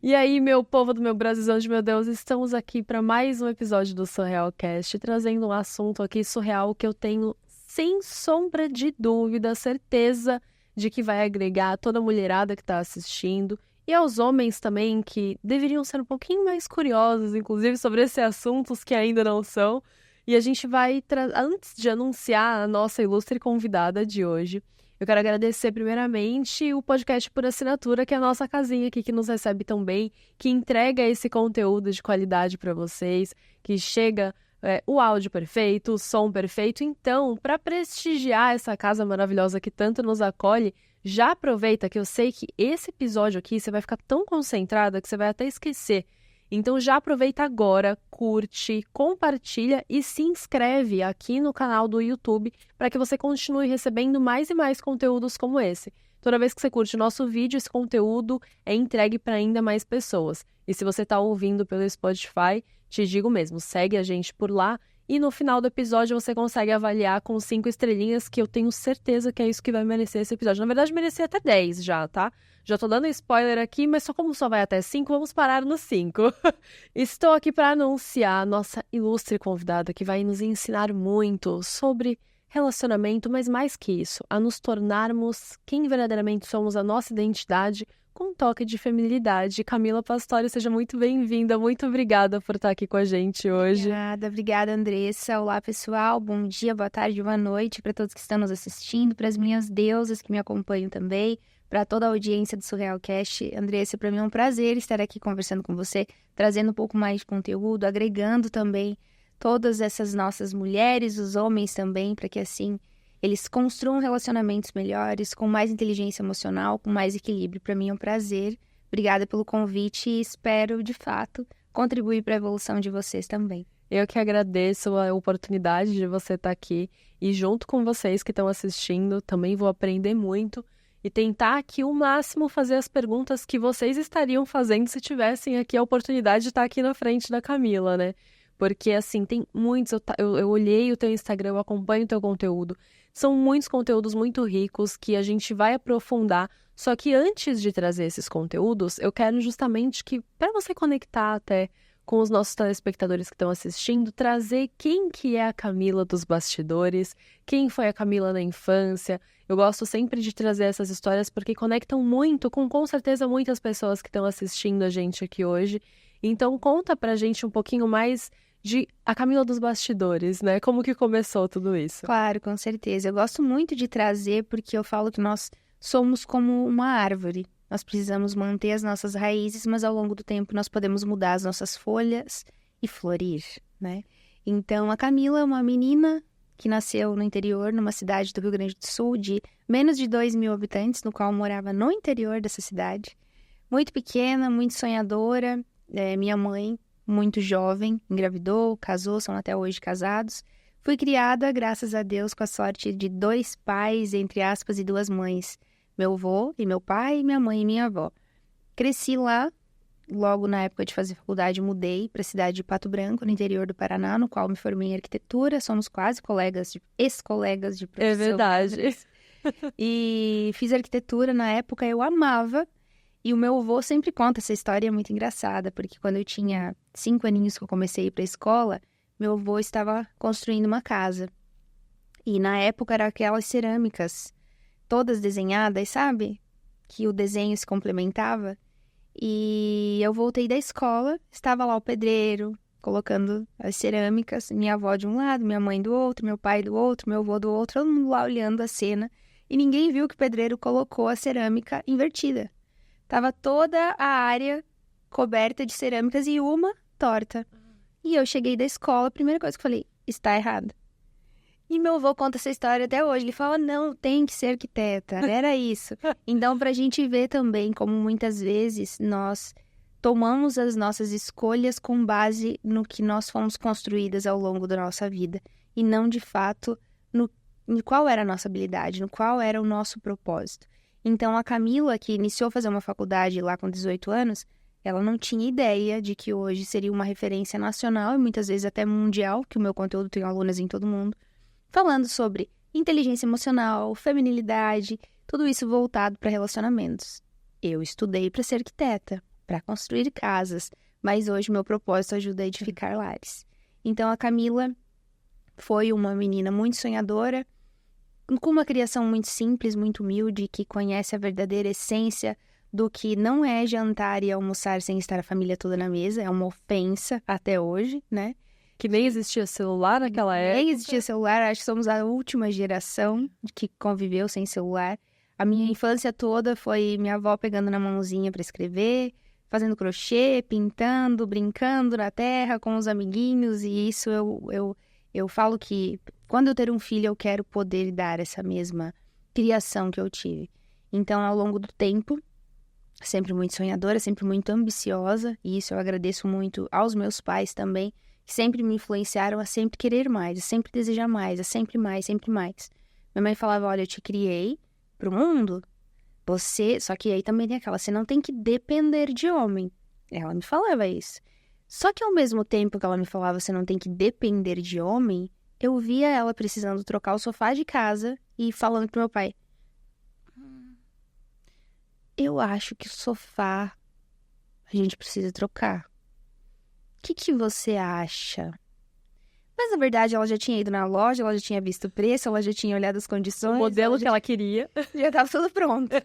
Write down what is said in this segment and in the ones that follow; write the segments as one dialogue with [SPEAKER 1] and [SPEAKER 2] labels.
[SPEAKER 1] E aí, meu povo do meu Brasilzão de meu Deus, estamos aqui para mais um episódio do Surrealcast, trazendo um assunto aqui surreal que eu tenho, sem sombra de dúvida, certeza de que vai agregar a toda a mulherada que está assistindo e aos homens também que deveriam ser um pouquinho mais curiosos, inclusive, sobre esses assuntos que ainda não são. E a gente vai, antes de anunciar a nossa ilustre convidada de hoje, eu quero agradecer primeiramente o podcast por assinatura, que é a nossa casinha aqui, que nos recebe tão bem, que entrega esse conteúdo de qualidade para vocês, que chega o áudio perfeito, o som perfeito. Então, para prestigiar essa casa maravilhosa que tanto nos acolhe, já aproveita que eu sei que esse episódio aqui você vai ficar tão concentrada que você vai até esquecer. Então já aproveita agora, curte, compartilha e se inscreve aqui no canal do YouTube para que você continue recebendo mais e mais conteúdos como esse. Toda vez que você curte o nosso vídeo, esse conteúdo é entregue para ainda mais pessoas. E se você está ouvindo pelo Spotify, te digo mesmo, segue a gente por lá e no final do episódio você consegue avaliar com 5 estrelinhas, que eu tenho certeza que é isso que vai merecer esse episódio. Na verdade, merecia até 10 já, tá? Já tô dando spoiler aqui, mas como só vai até 5, vamos parar no 5. Estou aqui para anunciar a nossa ilustre convidada que vai nos ensinar muito sobre relacionamento, mas mais que isso, a nos tornarmos quem verdadeiramente somos, a nossa identidade, com um toque de feminilidade. Camila Pastori, seja muito bem-vinda, muito obrigada por estar aqui com a gente hoje.
[SPEAKER 2] Obrigada, Andressa. Olá, pessoal, bom dia, boa tarde, boa noite para todos que estão nos assistindo, para as minhas deusas que me acompanham também, para toda a audiência do Surrealcast. Andressa, para mim é um prazer estar aqui conversando com você, trazendo um pouco mais de conteúdo, agregando também todas essas nossas mulheres, os homens também, para que assim eles construam relacionamentos melhores, com mais inteligência emocional, com mais equilíbrio. Para mim é um prazer. Obrigada pelo convite e espero, de fato, contribuir para a evolução de vocês também.
[SPEAKER 1] Eu que agradeço a oportunidade de você estar aqui e junto com vocês que estão assistindo, também vou aprender muito e tentar aqui o máximo fazer as perguntas que vocês estariam fazendo se tivessem aqui a oportunidade de estar aqui na frente da Camila, né? Porque, assim, tem muitos... Eu olhei o teu Instagram, eu acompanho o teu conteúdo. São muitos conteúdos muito ricos que a gente vai aprofundar. Só que antes de trazer esses conteúdos, eu quero justamente que, para você conectar até com os nossos telespectadores que estão assistindo, trazer quem que é a Camila dos bastidores, quem foi a Camila na infância. Eu gosto sempre de trazer essas histórias porque conectam muito com certeza, muitas pessoas que estão assistindo a gente aqui hoje. Então, conta pra gente um pouquinho mais de a Camila dos bastidores, né? Como que começou tudo isso?
[SPEAKER 2] Claro, com certeza. Eu gosto muito de trazer porque eu falo que nós somos como uma árvore. Nós precisamos manter as nossas raízes, mas ao longo do tempo nós podemos mudar as nossas folhas e florir, né? Então, a Camila é uma menina que nasceu no interior, numa cidade do Rio Grande do Sul, de menos de 2.000 habitantes, no qual morava no interior dessa cidade. Muito pequena, muito sonhadora. Minha mãe, muito jovem, engravidou, casou, são até hoje casados. Fui criada, graças a Deus, com a sorte de 2 pais, entre aspas, e 2 mães. Meu avô e meu pai, minha mãe e minha avó. Cresci lá, logo na época de fazer faculdade, mudei para a cidade de Pato Branco, no interior do Paraná, no qual me formei em arquitetura. Somos quase ex-colegas de profissão.
[SPEAKER 1] É verdade.
[SPEAKER 2] E fiz arquitetura na época, eu amava. E o meu avô sempre conta essa história, é muito engraçada, porque quando eu tinha 5 aninhos que eu comecei a ir para a escola, meu avô estava construindo uma casa. E na época eram aquelas cerâmicas, todas desenhadas, sabe? Que o desenho se complementava. E eu voltei da escola, estava lá o pedreiro, colocando as cerâmicas, minha avó de um lado, minha mãe do outro, meu pai do outro, meu avô do outro, todo mundo lá olhando a cena. E ninguém viu que o pedreiro colocou a cerâmica invertida. Tava toda a área coberta de cerâmicas e uma torta. E eu cheguei da escola, a primeira coisa que eu falei, está errado. E meu avô conta essa história até hoje. Ele fala, não, tem que ser arquiteta. Era isso. Então, pra gente ver também como muitas vezes nós tomamos as nossas escolhas com base no que nós fomos construídas ao longo da nossa vida. E não, de fato, no qual era a nossa habilidade, no qual era o nosso propósito. Então, a Camila, que iniciou a fazer uma faculdade lá com 18 anos, ela não tinha ideia de que hoje seria uma referência nacional e muitas vezes até mundial, que o meu conteúdo tem alunas em todo mundo, falando sobre inteligência emocional, feminilidade, tudo isso voltado para relacionamentos. Eu estudei para ser arquiteta. para construir casas, mas hoje meu propósito ajuda a edificar lares. Então a Camila foi uma menina muito sonhadora, com uma criação muito simples, muito humilde, que conhece a verdadeira essência do que não é jantar e almoçar sem estar a família toda na mesa, é uma ofensa até hoje, né?
[SPEAKER 1] Que nem existia celular naquela época.
[SPEAKER 2] Nem existia celular, acho que somos a última geração que conviveu sem celular. A minha infância toda foi minha avó pegando na mãozinha para escrever, fazendo crochê, pintando, brincando na terra com os amiguinhos, e isso eu falo que quando eu ter um filho eu quero poder dar essa mesma criação que eu tive. Então, ao longo do tempo, sempre muito sonhadora, sempre muito ambiciosa, e isso eu agradeço muito aos meus pais também, que sempre me influenciaram a sempre querer mais, a sempre desejar mais, a sempre mais, sempre mais. Minha mãe falava, olha, eu te criei pro mundo, só que aí também tem aquela, você não tem que depender de homem. Ela me falava isso. Só que ao mesmo tempo que ela me falava, você não tem que depender de homem, eu via ela precisando trocar o sofá de casa e falando pro meu pai, eu acho que o sofá a gente precisa trocar. O que você acha? Mas, na verdade, ela já tinha ido na loja, ela já tinha visto o preço, ela já tinha olhado as condições.
[SPEAKER 1] O modelo que ela queria.
[SPEAKER 2] Já estava tudo pronto.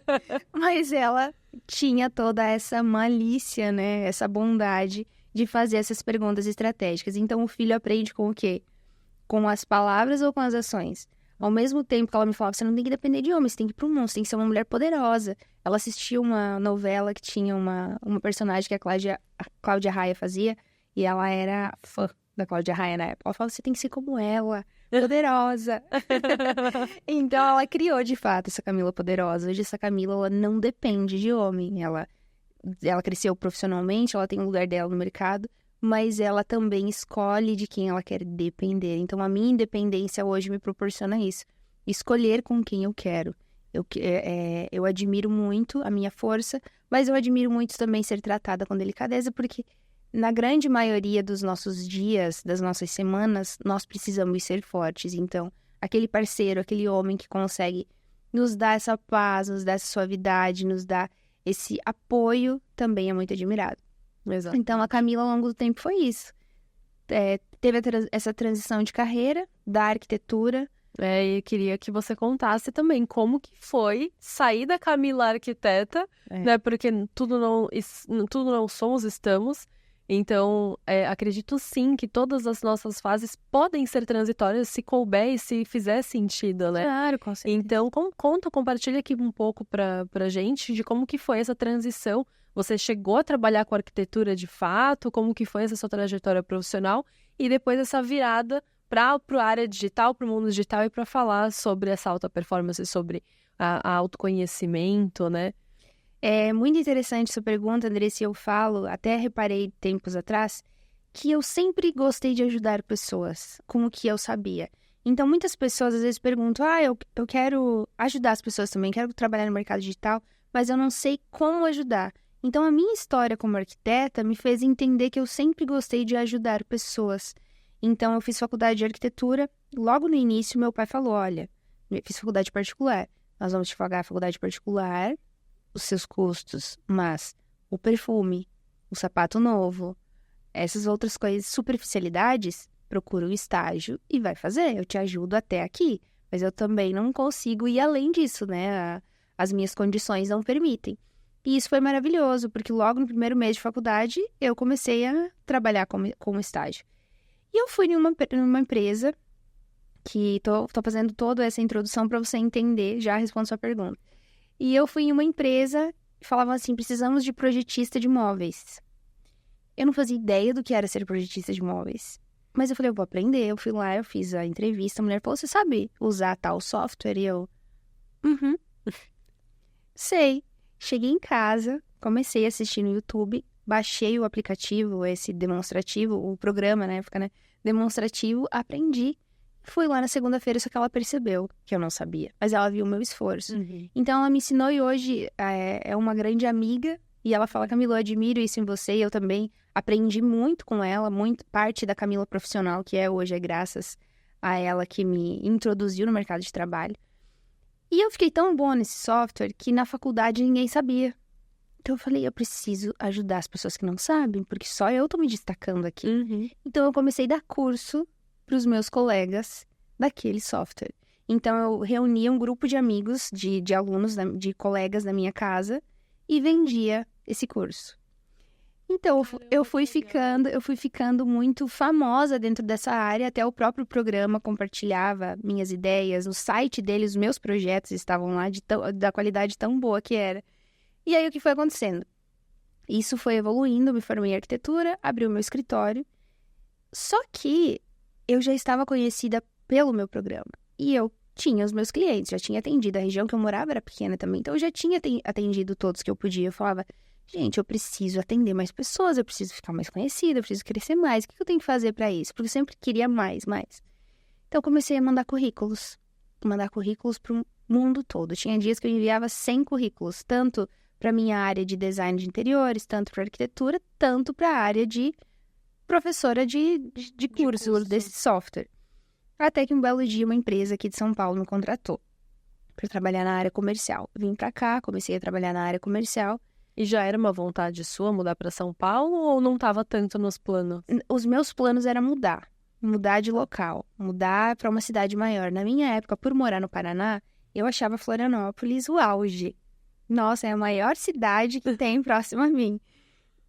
[SPEAKER 2] Mas ela tinha toda essa malícia, né? Essa bondade de fazer essas perguntas estratégicas. Então, o filho aprende com o quê? Com as palavras ou com as ações? Ao mesmo tempo que ela me falava, você não tem que depender de homens, você tem que ir pro mundo, você tem que ser uma mulher poderosa. Ela assistiu uma novela que tinha uma personagem que a Cláudia Raia fazia, e ela era fã da Cláudia Raia na época. Ela falava, você tem que ser como ela, poderosa. Então, ela criou, de fato, essa Camila poderosa. Hoje, essa Camila, ela não depende de homem. Ela cresceu profissionalmente, ela tem um lugar dela no mercado, mas ela também escolhe de quem ela quer depender. Então, a minha independência hoje me proporciona isso. Escolher com quem eu quero. Eu admiro muito a minha força, mas eu admiro muito também ser tratada com delicadeza, porque na grande maioria dos nossos dias, das nossas semanas, nós precisamos ser fortes. Então, aquele parceiro, aquele homem que consegue nos dar essa paz, nos dar essa suavidade, nos dar esse apoio, também é muito admirado.
[SPEAKER 1] Exato.
[SPEAKER 2] Então, a Camila, ao longo do tempo, foi isso. Teve essa transição de carreira, da arquitetura.
[SPEAKER 1] E queria que você contasse também como que foi sair da Camila arquiteta, né? Porque tudo não somos, estamos. Então, acredito sim que todas as nossas fases podem ser transitórias se couber e se fizer sentido, né?
[SPEAKER 2] Claro, com certeza.
[SPEAKER 1] Então, compartilha aqui um pouco pra gente de como que foi essa transição. Você chegou a trabalhar com arquitetura de fato? Como que foi essa sua trajetória profissional? E depois essa virada para a área digital, para o mundo digital e para falar sobre essa alta performance, sobre a autoconhecimento, né?
[SPEAKER 2] É muito interessante essa pergunta, Andressa, e eu falo, até reparei tempos atrás, que eu sempre gostei de ajudar pessoas com o que eu sabia. Então, muitas pessoas às vezes perguntam, eu quero ajudar as pessoas também, quero trabalhar no mercado digital, mas eu não sei como ajudar. Então, a minha história como arquiteta me fez entender que eu sempre gostei de ajudar pessoas. Então, eu fiz faculdade de arquitetura. Logo no início, meu pai falou, olha, eu fiz faculdade particular. Nós vamos te pagar a faculdade particular, os seus custos, mas o perfume, o sapato novo, essas outras coisas, superficialidades, procura um estágio e vai fazer. Eu te ajudo até aqui, mas eu também não consigo ir além disso, né? As minhas condições não permitem. E isso foi maravilhoso, porque logo no primeiro mês de faculdade, eu comecei a trabalhar como estágio. E eu fui numa empresa que tô fazendo toda essa introdução para você entender, já respondo sua pergunta. E eu fui em uma empresa e falavam assim, precisamos de projetista de móveis. Eu não fazia ideia do que era ser projetista de móveis. Mas eu falei, eu vou aprender. Eu fui lá, eu fiz a entrevista, a mulher falou, você sabe usar tal software? E eu, sei. Cheguei em casa, comecei a assistir no YouTube, baixei o aplicativo, esse demonstrativo, o programa na época, né? Demonstrativo, aprendi. Fui lá na segunda-feira, só que ela percebeu que eu não sabia. Mas ela viu o meu esforço. Então, ela me ensinou e hoje é uma grande amiga. E ela fala, Camila, eu admiro isso em você. E eu também aprendi muito com ela. Muito parte da Camila profissional, que é hoje, é graças a ela que me introduziu no mercado de trabalho. E eu fiquei tão boa nesse software que na faculdade ninguém sabia. Então eu falei, eu preciso ajudar as pessoas que não sabem, porque só eu tô me destacando aqui. Então eu comecei a dar curso para os meus colegas daquele software. Então eu reunia um grupo de amigos, de alunos, de colegas da minha casa e vendia esse curso. Então eu fui ficando muito famosa dentro dessa área, até o próprio programa compartilhava minhas ideias, no site deles, os meus projetos estavam lá da qualidade tão boa que era. E aí, o que foi acontecendo? Isso foi evoluindo, me formei em arquitetura, abri o meu escritório. Só que eu já estava conhecida pelo meu programa. E eu tinha os meus clientes, já tinha atendido. A região que eu morava era pequena também, então eu já tinha atendido todos que eu podia. Eu falava, gente, eu preciso atender mais pessoas, eu preciso ficar mais conhecida, eu preciso crescer mais. O que eu tenho que fazer para isso? Porque eu sempre queria mais. Então, eu comecei a mandar currículos para o mundo todo. Tinha dias que eu enviava 100 currículos, tanto para minha área de design de interiores, tanto para arquitetura, tanto para a área de professora de curso desse software. Até que um belo dia uma empresa aqui de São Paulo me contratou para trabalhar na área comercial. Vim para cá, comecei a trabalhar na área comercial.
[SPEAKER 1] E já era uma vontade sua mudar para São Paulo ou não estava tanto nos planos?
[SPEAKER 2] Os meus planos eram mudar de local, mudar para uma cidade maior. Na minha época, por morar no Paraná, eu achava Florianópolis o auge. Nossa, é a maior cidade que tem próximo a mim.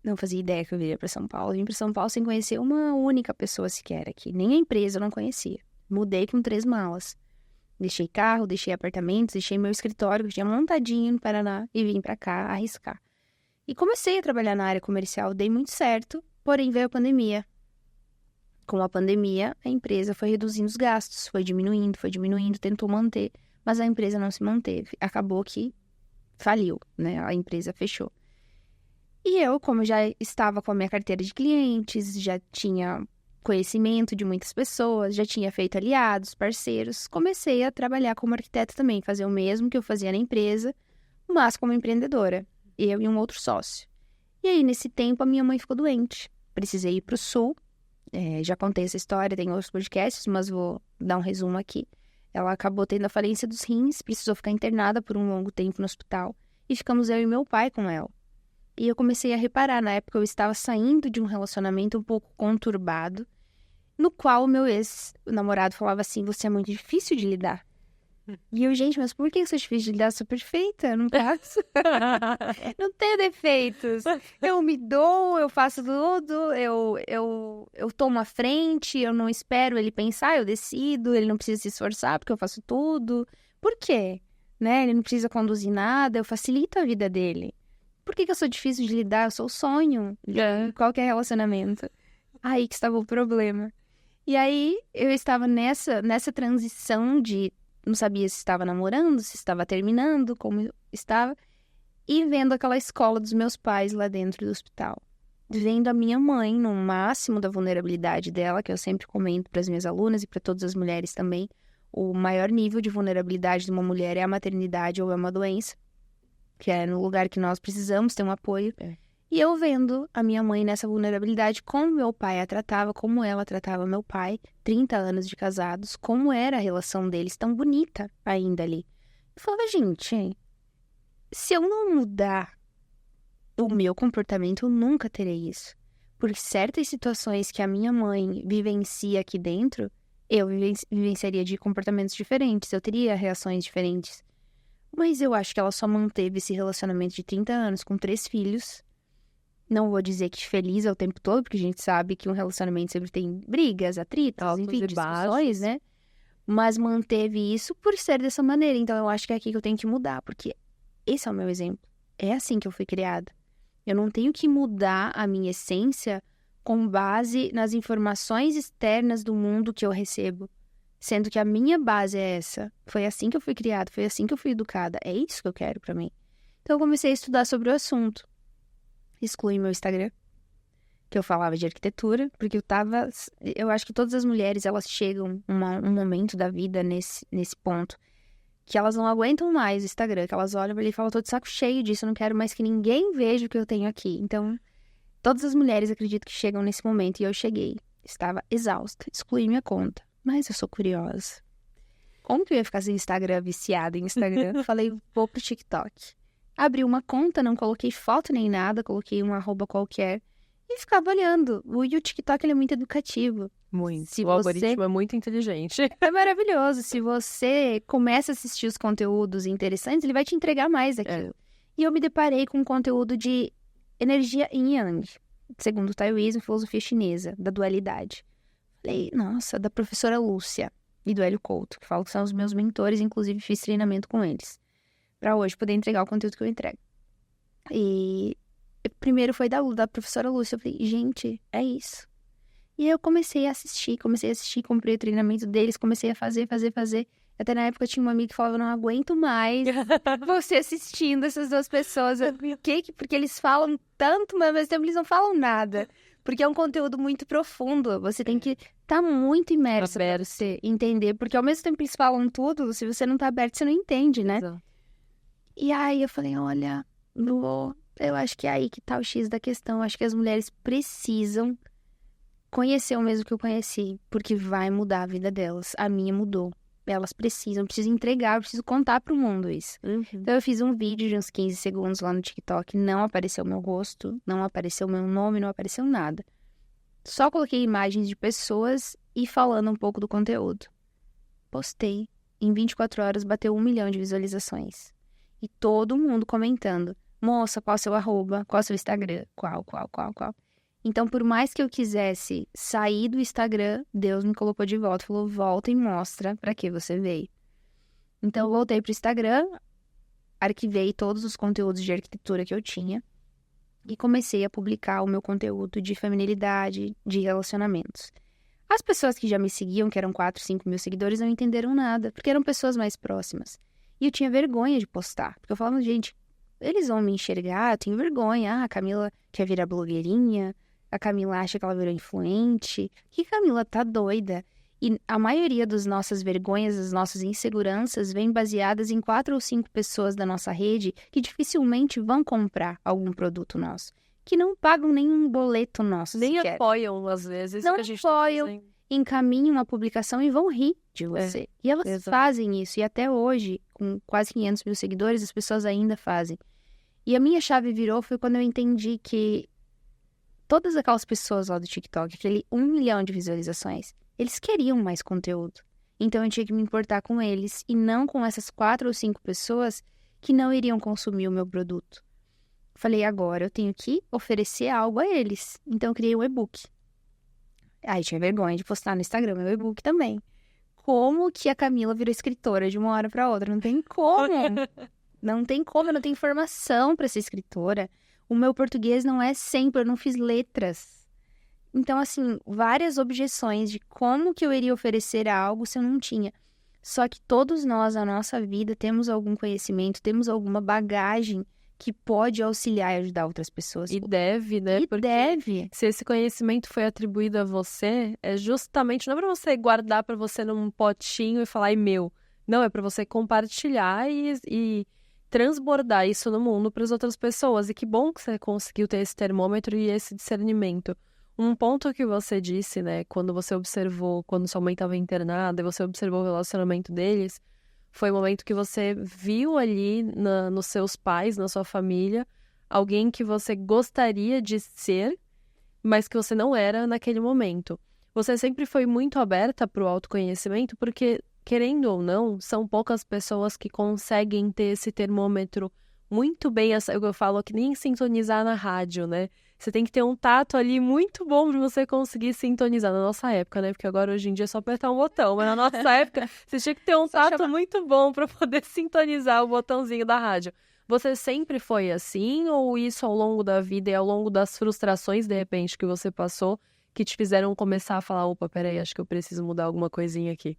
[SPEAKER 2] Não fazia ideia que eu viria para São Paulo. Vim para São Paulo sem conhecer uma única pessoa sequer aqui. Nem a empresa eu não conhecia. Mudei com 3 malas. Deixei carro, deixei apartamentos, deixei meu escritório que eu tinha montadinho no Paraná e vim para cá arriscar. E comecei a trabalhar na área comercial, dei muito certo, porém veio a pandemia. Com a pandemia, a empresa foi reduzindo os gastos, foi diminuindo, tentou manter, mas a empresa não se manteve. Acabou que faliu, né? A empresa fechou. E eu, como já estava com a minha carteira de clientes, já tinha conhecimento de muitas pessoas, já tinha feito aliados, parceiros, comecei a trabalhar como arquiteta também, fazer o mesmo que eu fazia na empresa, mas como empreendedora, eu e um outro sócio. E aí, nesse tempo, a minha mãe ficou doente. Precisei ir para o sul, já contei essa história, tem outros podcasts, mas vou dar um resumo aqui. Ela acabou tendo a falência dos rins, precisou ficar internada por um longo tempo no hospital. E ficamos eu e meu pai com ela. E eu comecei a reparar, na época eu estava saindo de um relacionamento um pouco conturbado, no qual o meu ex-namorado falava assim, você é muito difícil de lidar. E eu, gente, mas por que eu sou difícil de lidar? Eu sou perfeita, eu não faço. Não tenho defeitos. Eu me dou, eu faço tudo, eu tomo a frente, eu não espero ele pensar, eu decido, ele não precisa se esforçar porque eu faço tudo. Por quê? Né? Ele não precisa conduzir nada, eu facilito a vida dele. Por que eu sou difícil de lidar? Eu sou o sonho de qualquer relacionamento. Aí que estava o problema. E aí eu estava nessa transição de não sabia se estava namorando, se estava terminando, como estava, e vendo aquela escola dos meus pais lá dentro do hospital. Vendo a minha mãe no máximo da vulnerabilidade dela, que eu sempre comento para as minhas alunas e para todas as mulheres também, o maior nível de vulnerabilidade de uma mulher é a maternidade ou é uma doença, que é no lugar que nós precisamos ter um apoio. E eu vendo a minha mãe nessa vulnerabilidade, como meu pai a tratava, como ela tratava meu pai, 30 anos de casados, como era a relação deles, tão bonita ainda ali. Eu falava, gente, se eu não mudar o meu comportamento, eu nunca terei isso. Por certas situações que a minha mãe vivencia aqui dentro, eu vivenciaria de comportamentos diferentes, eu teria reações diferentes. Mas eu acho que ela só manteve esse relacionamento de 30 anos com 3 filhos. Não vou dizer que feliz é o tempo todo, porque a gente sabe que um relacionamento sempre tem brigas, atritos, enfim, discussões, né? Mas manteve isso por ser dessa maneira. Então, eu acho que é aqui que eu tenho que mudar, porque esse é o meu exemplo. É assim que eu fui criada. Eu não tenho que mudar a minha essência com base nas informações externas do mundo que eu recebo. Sendo que a minha base é essa. Foi assim que eu fui criada, foi assim que eu fui educada. É isso que eu quero pra mim. Então, eu comecei a estudar sobre o assunto. Excluí meu Instagram, que eu falava de arquitetura, porque eu acho que todas as mulheres, elas chegam um momento da vida nesse ponto, que elas não aguentam mais o Instagram, que elas olham pra ele e falam, tô de saco cheio disso, eu não quero mais que ninguém veja o que eu tenho aqui. Então, todas as mulheres acredito que chegam nesse momento, e eu cheguei. Estava exausta, excluí minha conta, mas eu sou curiosa. Como que eu ia ficar sem Instagram, viciada em Instagram? Falei, vou pro TikTok. Abri uma conta, não coloquei foto nem nada, coloquei um arroba qualquer e ficava olhando. E o TikTok, ele é muito educativo.
[SPEAKER 1] Muito.
[SPEAKER 2] Se
[SPEAKER 1] O algoritmo é muito inteligente.
[SPEAKER 2] É maravilhoso. Se você começa a assistir os conteúdos interessantes, ele vai te entregar mais aquilo. E eu me deparei com um conteúdo de energia yin yang, segundo o taoísmo, filosofia chinesa, da dualidade. Falei, nossa, da professora Lúcia e do Hélio Couto, que falam que são os meus mentores, inclusive fiz treinamento com eles, para hoje poder entregar o conteúdo que eu entrego. E primeiro foi da professora Lúcia. Eu falei, gente, é isso. E aí eu comecei a assistir, comprei o treinamento deles, comecei a fazer. Até na época tinha uma amiga que falava, não aguento mais você assistindo essas duas pessoas. Porque eles falam tanto, mas ao mesmo tempo eles não falam nada. Porque é um conteúdo muito profundo. Você tem que estar muito imerso pra você entender. Porque ao mesmo tempo que eles falam tudo, se você não tá aberto, você não entende, né?
[SPEAKER 1] Exato.
[SPEAKER 2] E aí eu falei, olha, Lu, eu acho que é aí que tá o X da questão. Eu acho que as mulheres precisam conhecer o mesmo que eu conheci, porque vai mudar a vida delas. A minha mudou. Elas precisam, eu preciso entregar, eu preciso contar pro mundo isso. Então eu fiz um vídeo de uns 15 segundos lá no TikTok, não apareceu meu rosto, não apareceu meu nome, não apareceu nada. Só coloquei imagens de pessoas e falando um pouco do conteúdo. Postei. Em 24 horas bateu 1 milhão de visualizações. E todo mundo comentando. Moça, qual é o seu arroba? Qual é o seu Instagram? Qual? Então, por mais que eu quisesse sair do Instagram, Deus me colocou de volta. Falou, volta e mostra pra que você veio. Então, eu voltei pro Instagram, arquivei todos os conteúdos de arquitetura que eu tinha e comecei a publicar o meu conteúdo de feminilidade, de relacionamentos. As pessoas que já me seguiam, que eram 4, 5 mil seguidores, não entenderam nada, porque eram pessoas mais próximas. E eu tinha vergonha de postar, porque eu falava, gente, eles vão me enxergar, eu tenho vergonha. Ah, a Camila quer virar blogueirinha, a Camila acha que ela virou influente. Que Camila tá doida? E a maioria das nossas vergonhas, das nossas inseguranças, vem baseadas em 4 ou 5 pessoas da nossa rede que dificilmente vão comprar algum produto nosso. Que não pagam nenhum boleto nosso
[SPEAKER 1] Nem
[SPEAKER 2] sequer.
[SPEAKER 1] apoiam, às vezes,
[SPEAKER 2] Não
[SPEAKER 1] o que a gente
[SPEAKER 2] apoiam.
[SPEAKER 1] tá fazendo.
[SPEAKER 2] Encaminham a publicação e vão rir de você. E elas
[SPEAKER 1] exato.
[SPEAKER 2] fazem isso. E até hoje, com quase 500 mil seguidores, as pessoas ainda fazem. E a minha chave virou foi quando eu entendi que todas aquelas pessoas lá do TikTok, aquele 1 milhão de visualizações, eles queriam mais conteúdo. Então eu tinha que me importar com eles e não com essas 4 ou 5 pessoas que não iriam consumir o meu produto. Falei, agora eu tenho que oferecer algo a eles. Então eu criei um e-book. Aí tinha vergonha de postar no Instagram meu e-book também. Como que a Camila virou escritora de uma hora para outra? Não tem como. Não tem como, eu não tenho formação para ser escritora. O meu português não é sempre, eu não fiz letras. Então, assim, várias objeções de como que eu iria oferecer algo se eu não tinha. Só que todos nós, na nossa vida, temos algum conhecimento, temos alguma bagagem que pode auxiliar e ajudar outras pessoas.
[SPEAKER 1] E deve, né?
[SPEAKER 2] E
[SPEAKER 1] Porque
[SPEAKER 2] deve.
[SPEAKER 1] se esse conhecimento foi atribuído a você, é justamente, não é pra você guardar pra você num potinho e falar, ai meu. Não, é pra você compartilhar e transbordar isso no mundo para as outras pessoas. E que bom que você conseguiu ter esse termômetro e esse discernimento. Um ponto que você disse, né, quando você observou, quando sua mãe estava internada e você observou o relacionamento deles, foi o momento que você viu ali nos seus pais, na sua família, alguém que você gostaria de ser, mas que você não era naquele momento. Você sempre foi muito aberta para o autoconhecimento, porque, querendo ou não, são poucas pessoas que conseguem ter esse termômetro muito bem, eu falo que nem sintonizar na rádio, né? Você tem que ter um tato ali muito bom pra você conseguir sintonizar. Na nossa época, né? Porque agora, hoje em dia, é só apertar um botão. Mas na nossa época, você tinha que ter um tato muito bom pra poder sintonizar o botãozinho da rádio. Você sempre foi assim? Ou isso ao longo da vida e ao longo das frustrações, de repente, que você passou, que te fizeram começar a falar, opa, peraí, acho que eu preciso mudar alguma coisinha aqui?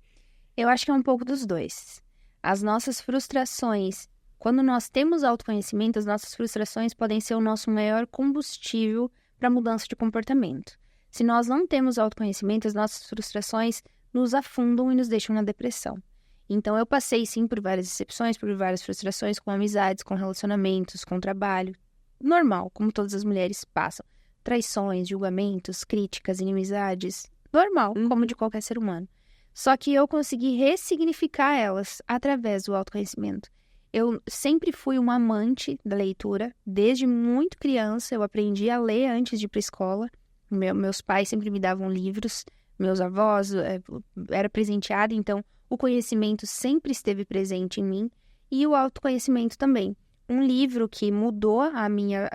[SPEAKER 2] Eu acho que é um pouco dos dois. As nossas frustrações, quando nós temos autoconhecimento, as nossas frustrações podem ser o nosso maior combustível para a mudança de comportamento. Se nós não temos autoconhecimento, as nossas frustrações nos afundam e nos deixam na depressão. Então, eu passei, sim, por várias decepções, por várias frustrações com amizades, com relacionamentos, com trabalho. Normal, como todas as mulheres passam. Traições, julgamentos, críticas, inimizades. Normal, como de qualquer ser humano. Só que eu consegui ressignificar elas através do autoconhecimento. Eu sempre fui uma amante da leitura. Desde muito criança, eu aprendi a ler antes de ir para a escola. Meus pais sempre me davam livros, meus avós, era presenteada, então o conhecimento sempre esteve presente em mim e o autoconhecimento também. Um livro que mudou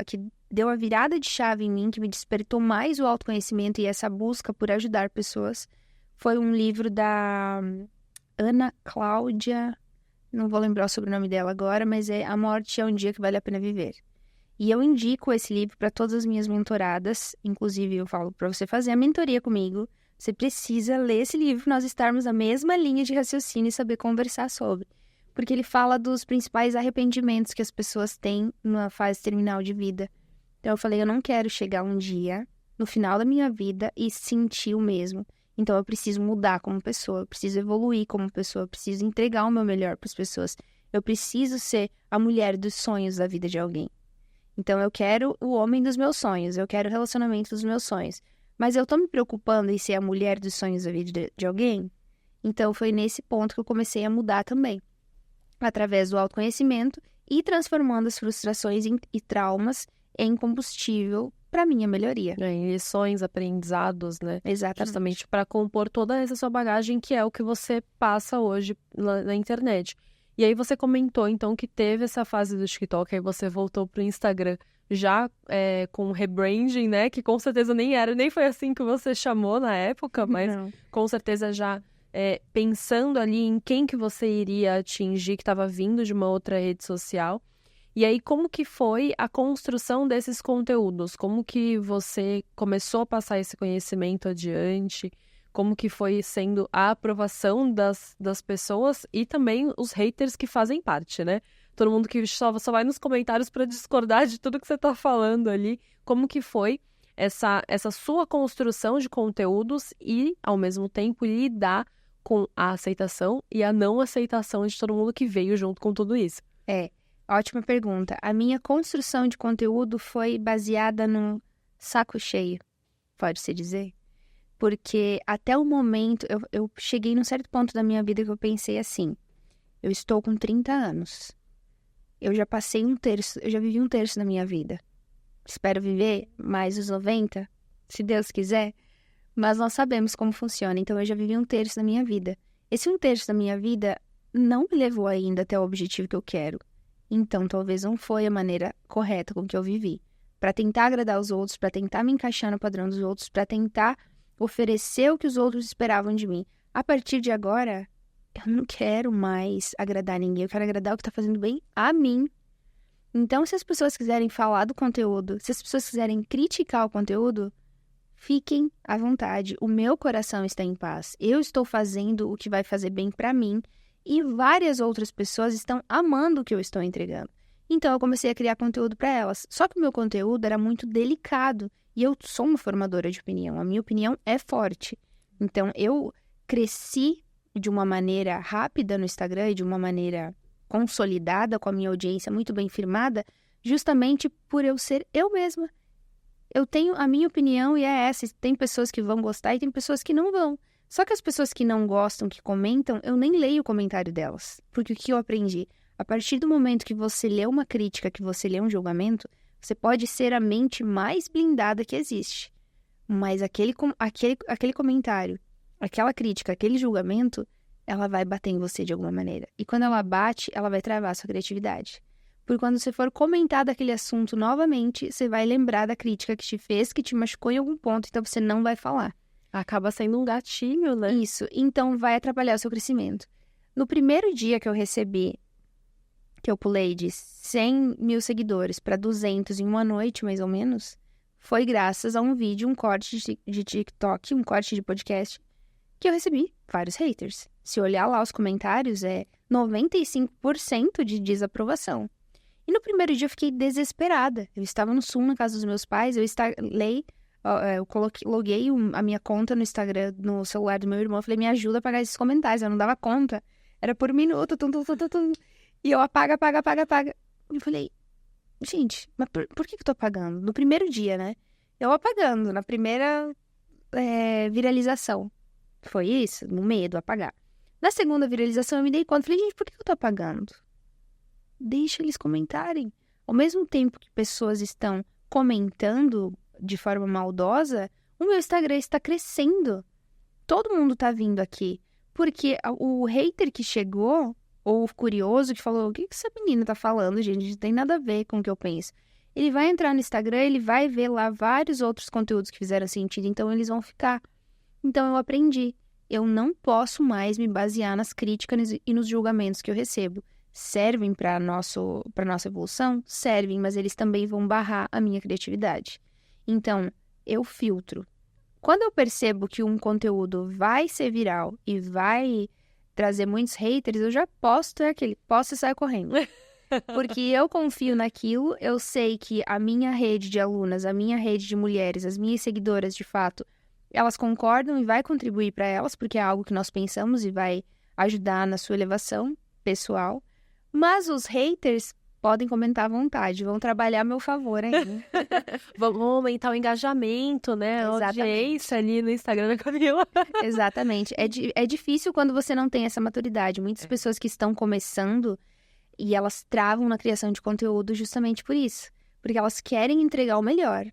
[SPEAKER 2] que deu a virada de chave em mim, que me despertou mais o autoconhecimento e essa busca por ajudar pessoas, foi um livro da Ana Cláudia, não vou lembrar o sobrenome dela agora, mas é A Morte é um Dia que Vale a Pena Viver. E eu indico esse livro para todas as minhas mentoradas, inclusive eu falo para você fazer a mentoria comigo, você precisa ler esse livro para nós estarmos na mesma linha de raciocínio e saber conversar sobre. Porque ele fala dos principais arrependimentos que as pessoas têm na fase terminal de vida. Então eu falei, eu não quero chegar um dia, no final da minha vida, e sentir o mesmo. Então eu preciso mudar como pessoa, eu preciso evoluir como pessoa, eu preciso entregar o meu melhor para as pessoas. Eu preciso ser a mulher dos sonhos da vida de alguém. Então eu quero o homem dos meus sonhos, eu quero o relacionamento dos meus sonhos. Mas eu tô me preocupando em ser a mulher dos sonhos da vida de alguém? Então foi nesse ponto que eu comecei a mudar também. Através do autoconhecimento e transformando as frustrações e traumas em combustível para minha melhoria.
[SPEAKER 1] Em lições, aprendizados, né?
[SPEAKER 2] Exatamente.
[SPEAKER 1] Justamente para compor toda essa sua bagagem, que é o que você passa hoje na internet. E aí você comentou, então, que teve essa fase do TikTok, aí você voltou pro Instagram já com rebranding, né? Que com certeza nem foi assim que você chamou na época, mas
[SPEAKER 2] Não.
[SPEAKER 1] com certeza já pensando ali em quem que você iria atingir, que estava vindo de uma outra rede social. E aí, como que foi a construção desses conteúdos? Como que você começou a passar esse conhecimento adiante? Como que foi sendo a aprovação das pessoas e também os haters que fazem parte, né? Todo mundo que só vai nos comentários para discordar de tudo que você tá falando ali. Como que foi essa sua construção de conteúdos e, ao mesmo tempo, lidar com a aceitação e a não aceitação de todo mundo que veio junto com tudo isso?
[SPEAKER 2] Ótima pergunta. A minha construção de conteúdo foi baseada no saco cheio, pode-se dizer? Porque até o momento, eu cheguei num certo ponto da minha vida que eu pensei assim, eu estou com 30 anos, eu já passei eu já vivi um terço da minha vida. Espero viver mais os 90, se Deus quiser, mas nós sabemos como funciona, então eu já vivi um terço da minha vida. Esse um terço da minha vida não me levou ainda até o objetivo que eu quero. Então, talvez não foi a maneira correta com que eu vivi. Para tentar agradar os outros, para tentar me encaixar no padrão dos outros, para tentar oferecer o que os outros esperavam de mim. A partir de agora, eu não quero mais agradar ninguém, eu quero agradar o que está fazendo bem a mim. Então, se as pessoas quiserem falar do conteúdo, se as pessoas quiserem criticar o conteúdo, fiquem à vontade. O meu coração está em paz. Eu estou fazendo o que vai fazer bem para mim e várias outras pessoas estão amando o que eu estou entregando. Então, eu comecei a criar conteúdo para elas. Só que o meu conteúdo era muito delicado e eu sou uma formadora de opinião. A minha opinião é forte. Então, eu cresci de uma maneira rápida no Instagram e de uma maneira consolidada, com a minha audiência muito bem firmada, justamente por eu ser eu mesma. Eu tenho a minha opinião e é essa. Tem pessoas que vão gostar e tem pessoas que não vão. Só que as pessoas que não gostam, que comentam, eu nem leio o comentário delas. Porque o que eu aprendi? A partir do momento que você lê uma crítica, que você lê um julgamento, você pode ser a mente mais blindada que existe. Mas aquele comentário, aquela crítica, aquele julgamento, ela vai bater em você de alguma maneira. E quando ela bate, ela vai travar a sua criatividade. Porque quando você for comentar daquele assunto novamente, você vai lembrar da crítica que te fez, que te machucou em algum ponto, então você não vai falar.
[SPEAKER 1] Acaba sendo um gatilho, né?
[SPEAKER 2] Isso, então vai atrapalhar o seu crescimento. No primeiro dia que eu recebi, que eu pulei de 100 mil seguidores para 200 em uma noite, mais ou menos, foi graças a um vídeo, um corte de TikTok, um corte de podcast, que eu recebi vários haters. Se olhar lá os comentários, é 95% de desaprovação. E no primeiro dia eu fiquei desesperada. Eu estava no Sul, na casa dos meus pais, eu loguei a minha conta no Instagram, no celular do meu irmão, eu falei, me ajuda a apagar esses comentários, eu não dava conta. Era por minuto, e eu apaga. Eu falei, gente, mas por que eu tô apagando? No primeiro dia, né? Eu apagando, na primeira viralização. Foi isso? No medo, apagar. Na segunda viralização eu me dei conta, falei, gente, por que eu tô apagando? deixa eles comentarem. Ao mesmo tempo que pessoas estão comentando de forma maldosa, o meu Instagram está crescendo. Todo mundo está vindo aqui. Porque o hater que chegou, ou o curioso que falou, o que essa menina tá falando, gente? Não tem nada a ver com o que eu penso. Ele vai entrar no Instagram, ele vai ver lá vários outros conteúdos que fizeram sentido, então eles vão ficar. Então eu aprendi. Eu não posso mais me basear nas críticas e nos julgamentos que eu recebo. Servem para nossa evolução? Servem, mas eles também vão barrar a minha criatividade. Então, eu filtro. Quando eu percebo que um conteúdo vai ser viral e vai trazer muitos haters, eu já posto posto e saio correndo. Porque eu confio naquilo, eu sei que a minha rede de alunas, a minha rede de mulheres, as minhas seguidoras, de fato, elas concordam e vai contribuir para elas, porque é algo que nós pensamos e vai ajudar na sua elevação pessoal. Mas os haters podem comentar à vontade, vão trabalhar a meu favor ainda.
[SPEAKER 1] Vamos aumentar o engajamento, né? A audiência ali no Instagram da Camila.
[SPEAKER 2] Exatamente. É difícil quando você não tem essa maturidade. Muitas pessoas que estão começando e elas travam na criação de conteúdo justamente por isso. Porque elas querem entregar o melhor.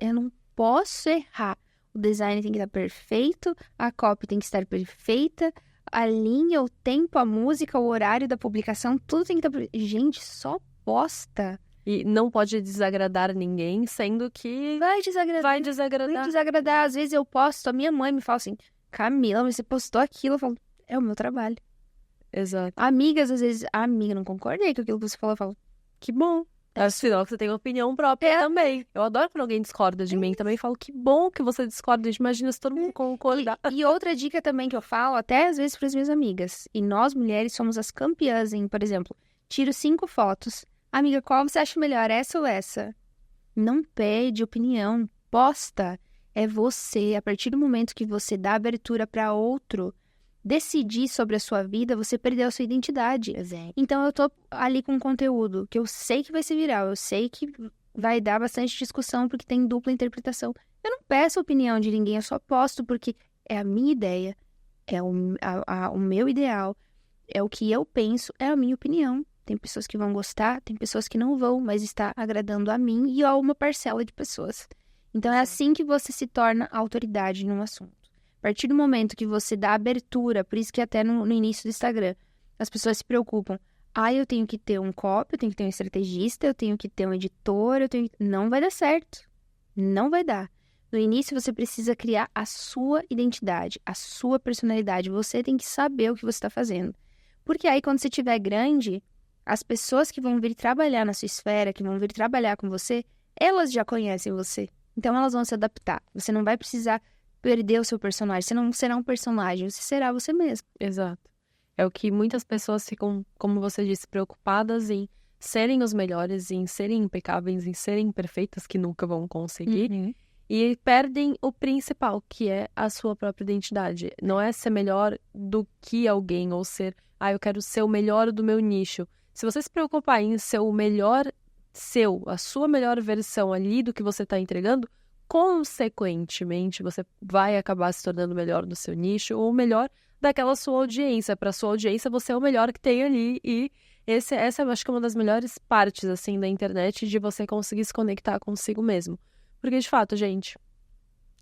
[SPEAKER 2] Eu não posso errar. O design tem que estar perfeito, a copy tem que estar perfeita, a linha, o tempo, a música, o horário da publicação, tudo tem que estar... Gente, só posta.
[SPEAKER 1] E não pode desagradar ninguém, sendo que...
[SPEAKER 2] Vai desagradar.
[SPEAKER 1] Vai desagradar.
[SPEAKER 2] Às vezes eu posto, a minha mãe me fala assim, Camila, mas você postou aquilo. Eu falo, é o meu trabalho.
[SPEAKER 1] Exato.
[SPEAKER 2] Amigas, às vezes, amiga, não concordei com aquilo que você falou. Eu falo, que bom.
[SPEAKER 1] Afinal, que você tem uma opinião própria também. Eu adoro quando alguém discorda de mim. Também falo, que bom que você discorda. Imagina se todo mundo concordar.
[SPEAKER 2] E outra dica também que eu falo, até às vezes para as minhas amigas. E nós, mulheres, somos as campeãs em, por exemplo, tiro 5 fotos. Amiga, qual você acha melhor, essa ou essa? Não pede opinião. Posta. É você. A partir do momento que você dá abertura para outro decidir sobre a sua vida, você perdeu a sua identidade.
[SPEAKER 1] Exato.
[SPEAKER 2] Então, eu tô ali com um conteúdo que eu sei que vai ser viral, eu sei que vai dar bastante discussão porque tem dupla interpretação. Eu não peço a opinião de ninguém, eu só posto porque é a minha ideia, é o meu ideal, é o que eu penso, é a minha opinião. Tem pessoas que vão gostar, tem pessoas que não vão, mas está agradando a mim e a uma parcela de pessoas. Então, é assim que você se torna autoridade num assunto. A partir do momento que você dá abertura, por isso que até no início do Instagram, as pessoas se preocupam. Eu tenho que ter um copy, eu tenho que ter um estrategista, eu tenho que ter um editor, Não vai dar certo. Não vai dar. No início, você precisa criar a sua identidade, a sua personalidade. Você tem que saber o que você está fazendo. Porque aí, quando você estiver grande, as pessoas que vão vir trabalhar na sua esfera, que vão vir trabalhar com você, elas já conhecem você. Então, elas vão se adaptar. Você não vai precisar perder o seu personagem. Você não será um personagem, você será você mesmo.
[SPEAKER 1] Exato. É o que muitas pessoas ficam, como você disse, preocupadas em serem os melhores, em serem impecáveis, em serem perfeitas, que nunca vão conseguir.
[SPEAKER 2] Uhum.
[SPEAKER 1] E perdem o principal, que é a sua própria identidade. Não é ser melhor do que alguém, ou ser, eu quero ser o melhor do meu nicho. Se você se preocupar em ser o melhor a sua melhor versão ali do que você está entregando, consequentemente, você vai acabar se tornando o melhor do seu nicho ou o melhor daquela sua audiência. Para sua audiência, você é o melhor que tem ali. E essa eu acho que é uma das melhores partes, assim, da internet, de você conseguir se conectar consigo mesmo. Porque, de fato, gente,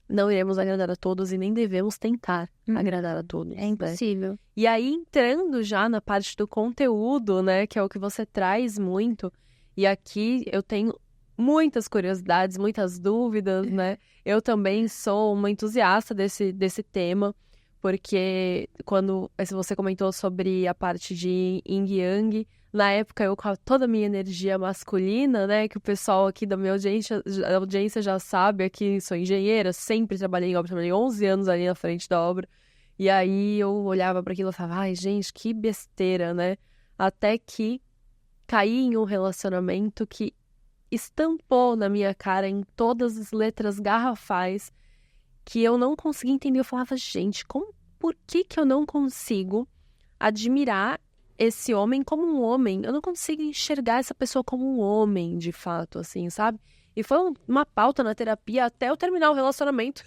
[SPEAKER 1] não iremos agradar a todos e nem devemos tentar agradar a todos.
[SPEAKER 2] É impossível.
[SPEAKER 1] Né? E aí, entrando já na parte do conteúdo, né, que é o que você traz muito, e aqui eu tenho muitas curiosidades, muitas dúvidas, né? Eu também sou uma entusiasta desse tema, porque se você comentou sobre a parte de Yin Yang, na época eu com toda a minha energia masculina, né? Que o pessoal aqui da minha audiência já sabe, aqui sou engenheira, sempre trabalhei em obra, trabalhei 11 anos ali na frente da obra. E aí eu olhava para aquilo e falava, ai gente, que besteira, né? Até que caí em um relacionamento que estampou na minha cara em todas as letras garrafais que eu não conseguia entender. Eu falava, gente, por que eu não consigo admirar esse homem como um homem? Eu não consigo enxergar essa pessoa como um homem, de fato, assim, sabe? E foi uma pauta na terapia até eu terminar o relacionamento.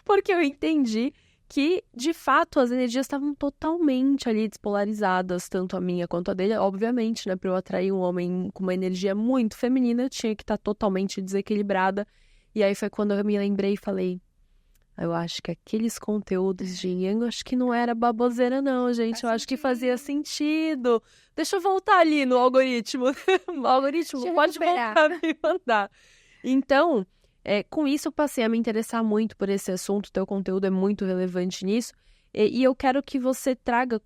[SPEAKER 1] Porque eu entendi que, de fato, as energias estavam totalmente ali despolarizadas, tanto a minha quanto a dele. Obviamente, né, para eu atrair um homem com uma energia muito feminina, eu tinha que estar totalmente desequilibrada. E aí foi quando eu me lembrei e falei, eu acho que aqueles conteúdos de Yang, acho que não era baboseira não, gente. Eu acho que fazia sentido. Deixa eu voltar ali no algoritmo. O algoritmo
[SPEAKER 2] Deixa eu
[SPEAKER 1] pode
[SPEAKER 2] recuperar.
[SPEAKER 1] voltar a me mandar. Então, com isso eu passei a me interessar muito por esse assunto. Teu conteúdo é muito relevante nisso. E eu quero que você traga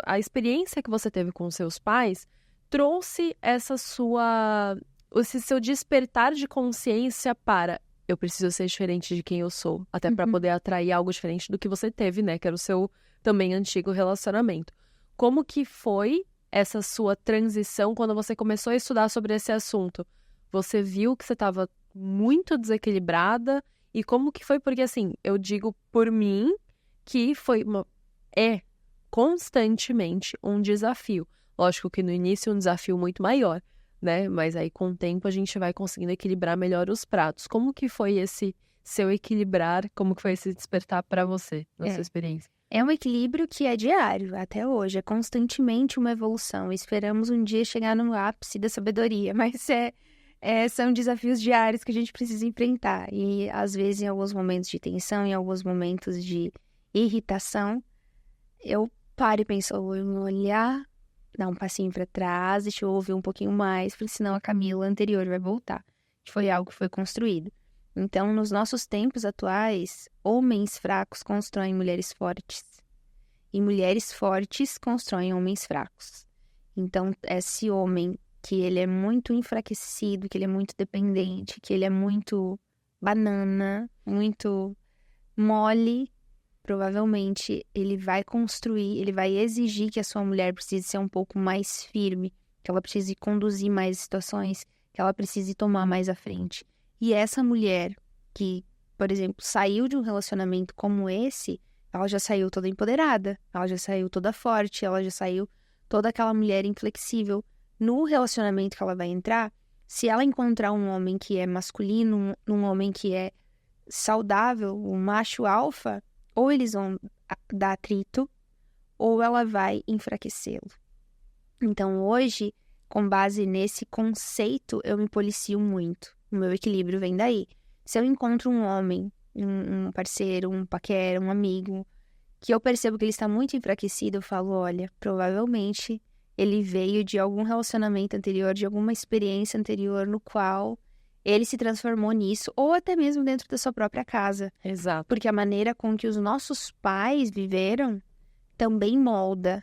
[SPEAKER 1] a experiência que você teve com seus pais, trouxe esse seu despertar de consciência para eu preciso ser diferente de quem eu sou, até para poder atrair algo diferente do que você teve, né? Que era o seu também antigo relacionamento. Como que foi essa sua transição quando você começou a estudar sobre esse assunto? Você viu que você estava muito desequilibrada e como que foi? Porque assim, eu digo por mim que é constantemente um desafio. Lógico que no início é um desafio muito maior, né? Mas aí com o tempo a gente vai conseguindo equilibrar melhor os pratos. Como que foi esse seu equilibrar? Como que foi esse despertar para você, na sua experiência?
[SPEAKER 2] É um equilíbrio que é diário, até hoje. É constantemente uma evolução. Esperamos um dia chegar no ápice da sabedoria, mas são desafios diários que a gente precisa enfrentar. E, às vezes, em alguns momentos de tensão, em alguns momentos de irritação, eu paro e penso, eu vou olhar, dar um passinho para trás, deixa eu ouvir um pouquinho mais, porque senão a Camila anterior vai voltar. Que foi algo que foi construído. Então, nos nossos tempos atuais, homens fracos constroem mulheres fortes. E mulheres fortes constroem homens fracos. Então, esse homem que ele é muito enfraquecido, que ele é muito dependente, que ele é muito banana, muito mole, provavelmente ele vai construir, ele vai exigir que a sua mulher precise ser um pouco mais firme, que ela precise conduzir mais situações, que ela precise tomar mais à frente. E essa mulher que, por exemplo, saiu de um relacionamento como esse, ela já saiu toda empoderada, ela já saiu toda forte, ela já saiu toda aquela mulher inflexível. No relacionamento que ela vai entrar, se ela encontrar um homem que é masculino, um homem que é saudável, um macho alfa, ou eles vão dar atrito, ou ela vai enfraquecê-lo. Então, hoje, com base nesse conceito, eu me policio muito. O meu equilíbrio vem daí. Se eu encontro um homem, um parceiro, um paquera, um amigo, que eu percebo que ele está muito enfraquecido, eu falo, olha, provavelmente ele veio de algum relacionamento anterior, de alguma experiência anterior no qual ele se transformou nisso, ou até mesmo dentro da sua própria casa.
[SPEAKER 1] Exato.
[SPEAKER 2] Porque a maneira com que os nossos pais viveram também molda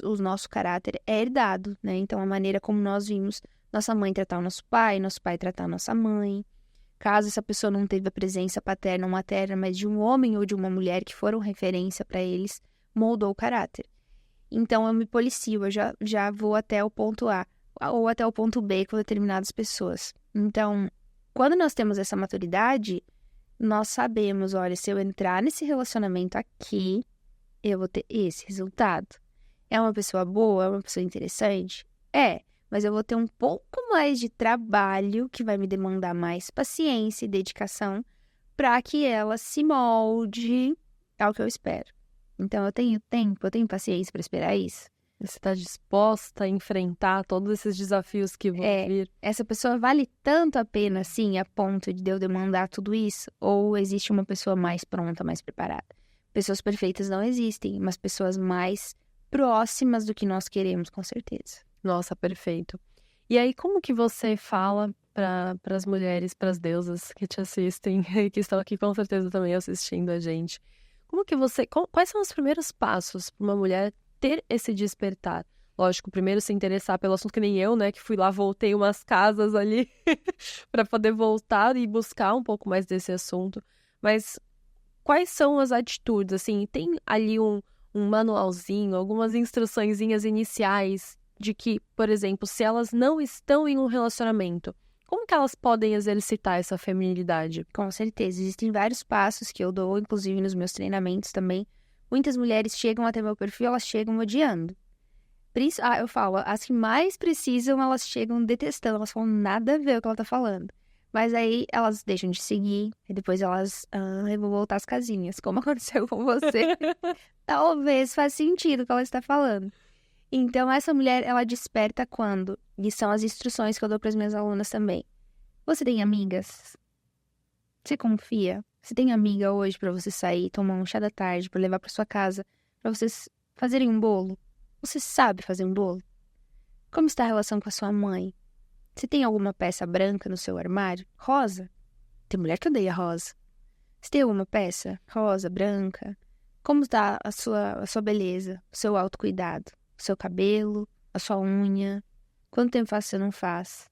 [SPEAKER 2] o nosso caráter, é herdado, né? Então, a maneira como nós vimos nossa mãe tratar o nosso pai tratar a nossa mãe. Caso essa pessoa não teve a presença paterna ou materna, mas de um homem ou de uma mulher que foram referência para eles, moldou o caráter. Então, eu me policio, eu já vou até o ponto A ou até o ponto B com determinadas pessoas. Então, quando nós temos essa maturidade, nós sabemos, olha, se eu entrar nesse relacionamento aqui, eu vou ter esse resultado. É uma pessoa boa? É uma pessoa interessante? Mas eu vou ter um pouco mais de trabalho que vai me demandar mais paciência e dedicação para que ela se molde ao que eu espero. Então, eu tenho tempo, eu tenho paciência para esperar isso.
[SPEAKER 1] Você está disposta a enfrentar todos esses desafios que vão vir?
[SPEAKER 2] Essa pessoa vale tanto a pena, assim, a ponto de eu demandar tudo isso? Ou existe uma pessoa mais pronta, mais preparada? Pessoas perfeitas não existem, mas pessoas mais próximas do que nós queremos, com certeza.
[SPEAKER 1] Nossa, perfeito. E aí, como que você fala para as mulheres, para as deusas que te assistem e que estão aqui com certeza também assistindo a gente? Quais são os primeiros passos para uma mulher ter esse despertar? Lógico, primeiro se interessar pelo assunto, que nem eu, né? Que fui lá, voltei umas casas ali para poder voltar e buscar um pouco mais desse assunto. Mas quais são as atitudes? Assim, tem ali um manualzinho, algumas instruçõezinhas iniciais de que, por exemplo, se elas não estão em um relacionamento, como que elas podem exercitar essa feminilidade?
[SPEAKER 2] Com certeza, existem vários passos que eu dou, inclusive nos meus treinamentos também. Muitas mulheres chegam até meu perfil, elas chegam odiando. Eu falo, as que mais precisam, elas chegam detestando, elas falam nada a ver o que ela tá falando. Mas aí elas deixam de seguir, e depois elas, eu vou voltar às casinhas, como aconteceu com você. Talvez faça sentido o que ela está falando. Então, essa mulher, ela desperta quando? E são as instruções que eu dou para as minhas alunas também. Você tem amigas? Você confia? Você tem amiga hoje para você sair, tomar um chá da tarde, para levar para sua casa, para vocês fazerem um bolo? Você sabe fazer um bolo? Como está a relação com a sua mãe? Você tem alguma peça branca no seu armário? Rosa? Tem mulher que odeia rosa. Você tem alguma peça rosa, branca? Como está a sua beleza, o seu autocuidado? O seu cabelo, a sua unha? Quanto tempo faz que você não faz?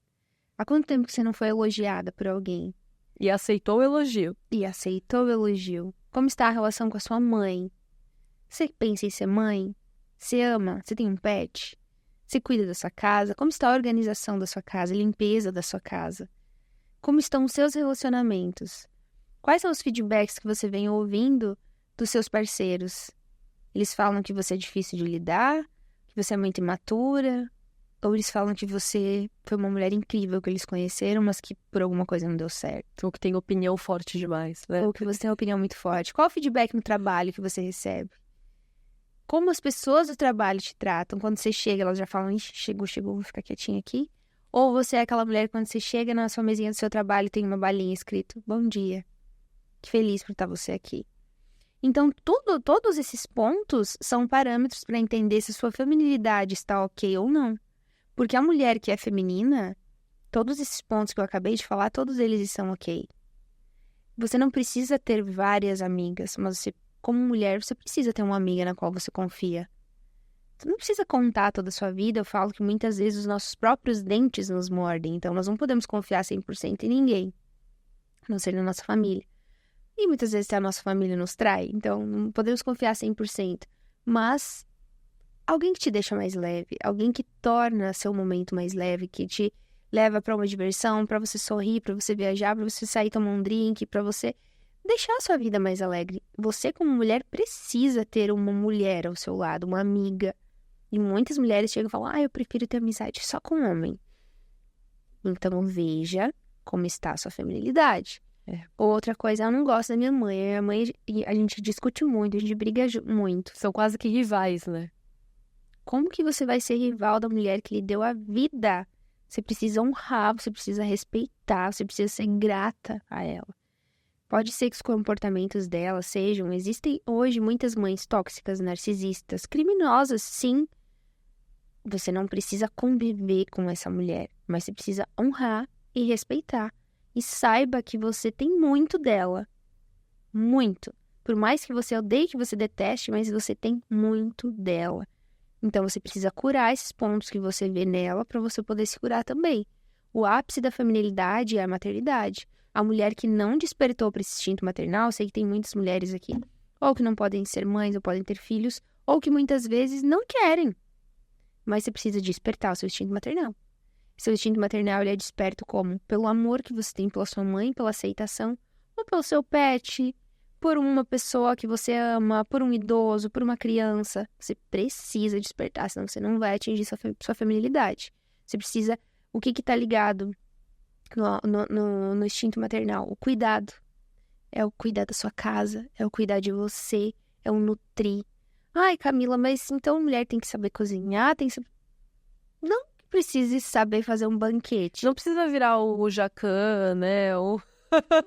[SPEAKER 2] Há quanto tempo que você não foi elogiada por alguém?
[SPEAKER 1] E aceitou o elogio.
[SPEAKER 2] E aceitou o elogio. Como está a relação com a sua mãe? Você pensa em ser mãe? Você ama? Você tem um pet? Você cuida da sua casa? Como está a organização da sua casa, a limpeza da sua casa? Como estão os seus relacionamentos? Quais são os feedbacks que você vem ouvindo dos seus parceiros? Eles falam que você é difícil de lidar, que você é muito imatura, ou eles falam que você foi uma mulher incrível que eles conheceram, mas que por alguma coisa não deu certo.
[SPEAKER 1] Ou que tem opinião forte demais, né?
[SPEAKER 2] Ou que você tem uma opinião muito forte. Qual o feedback no trabalho que você recebe? Como as pessoas do trabalho te tratam? Quando você chega, elas já falam, ixi, chegou, vou ficar quietinha aqui. Ou você é aquela mulher que quando você chega na sua mesinha do seu trabalho tem uma balinha escrito, bom dia, que feliz por estar você aqui. Então, todos esses pontos são parâmetros para entender se sua feminilidade está ok ou não. Porque a mulher que é feminina, todos esses pontos que eu acabei de falar, todos eles estão ok. Você não precisa ter várias amigas, mas você, como mulher, você precisa ter uma amiga na qual você confia. Você não precisa contar toda a sua vida. Eu falo que muitas vezes os nossos próprios dentes nos mordem, então nós não podemos confiar 100% em ninguém, a não ser na nossa família. E muitas vezes a nossa família nos trai, então não podemos confiar 100%. Mas alguém que te deixa mais leve, alguém que torna seu momento mais leve, que te leva para uma diversão, para você sorrir, para você viajar, para você sair tomar um drink, para você deixar a sua vida mais alegre. Você, como mulher, precisa ter uma mulher ao seu lado, uma amiga. E muitas mulheres chegam e falam, eu prefiro ter amizade só com homem. Então veja como está a sua feminilidade. Outra coisa, eu não gosto da minha mãe. A minha mãe, a gente discute muito, a gente briga muito.
[SPEAKER 1] São quase que rivais, né?
[SPEAKER 2] Como que você vai ser rival da mulher que lhe deu a vida? Você precisa honrar, você precisa respeitar, você precisa ser grata a ela. Pode ser que os comportamentos dela sejam... Existem hoje muitas mães tóxicas, narcisistas, criminosas, sim. Você não precisa conviver com essa mulher, mas você precisa honrar e respeitar. E saiba que você tem muito dela. Muito. Por mais que você odeie, que você deteste, mas você tem muito dela. Então, você precisa curar esses pontos que você vê nela para você poder se curar também. O ápice da feminilidade é a maternidade. A mulher que não despertou para esse instinto maternal, sei que tem muitas mulheres aqui, ou que não podem ser mães, ou podem ter filhos, ou que muitas vezes não querem. Mas você precisa despertar o seu instinto maternal. Seu instinto maternal ele é desperto como? Pelo amor que você tem pela sua mãe, pela aceitação, ou pelo seu pet, por uma pessoa que você ama, por um idoso, por uma criança. Você precisa despertar, senão você não vai atingir sua feminilidade. Você precisa... O que está ligado no instinto maternal? O cuidado. É o cuidar da sua casa, é o cuidar de você, é o nutrir. Ai, Camila, mas então a mulher tem que saber cozinhar, tem que saber... Não precisa saber fazer um banquete.
[SPEAKER 1] Não precisa virar o Jacan, né?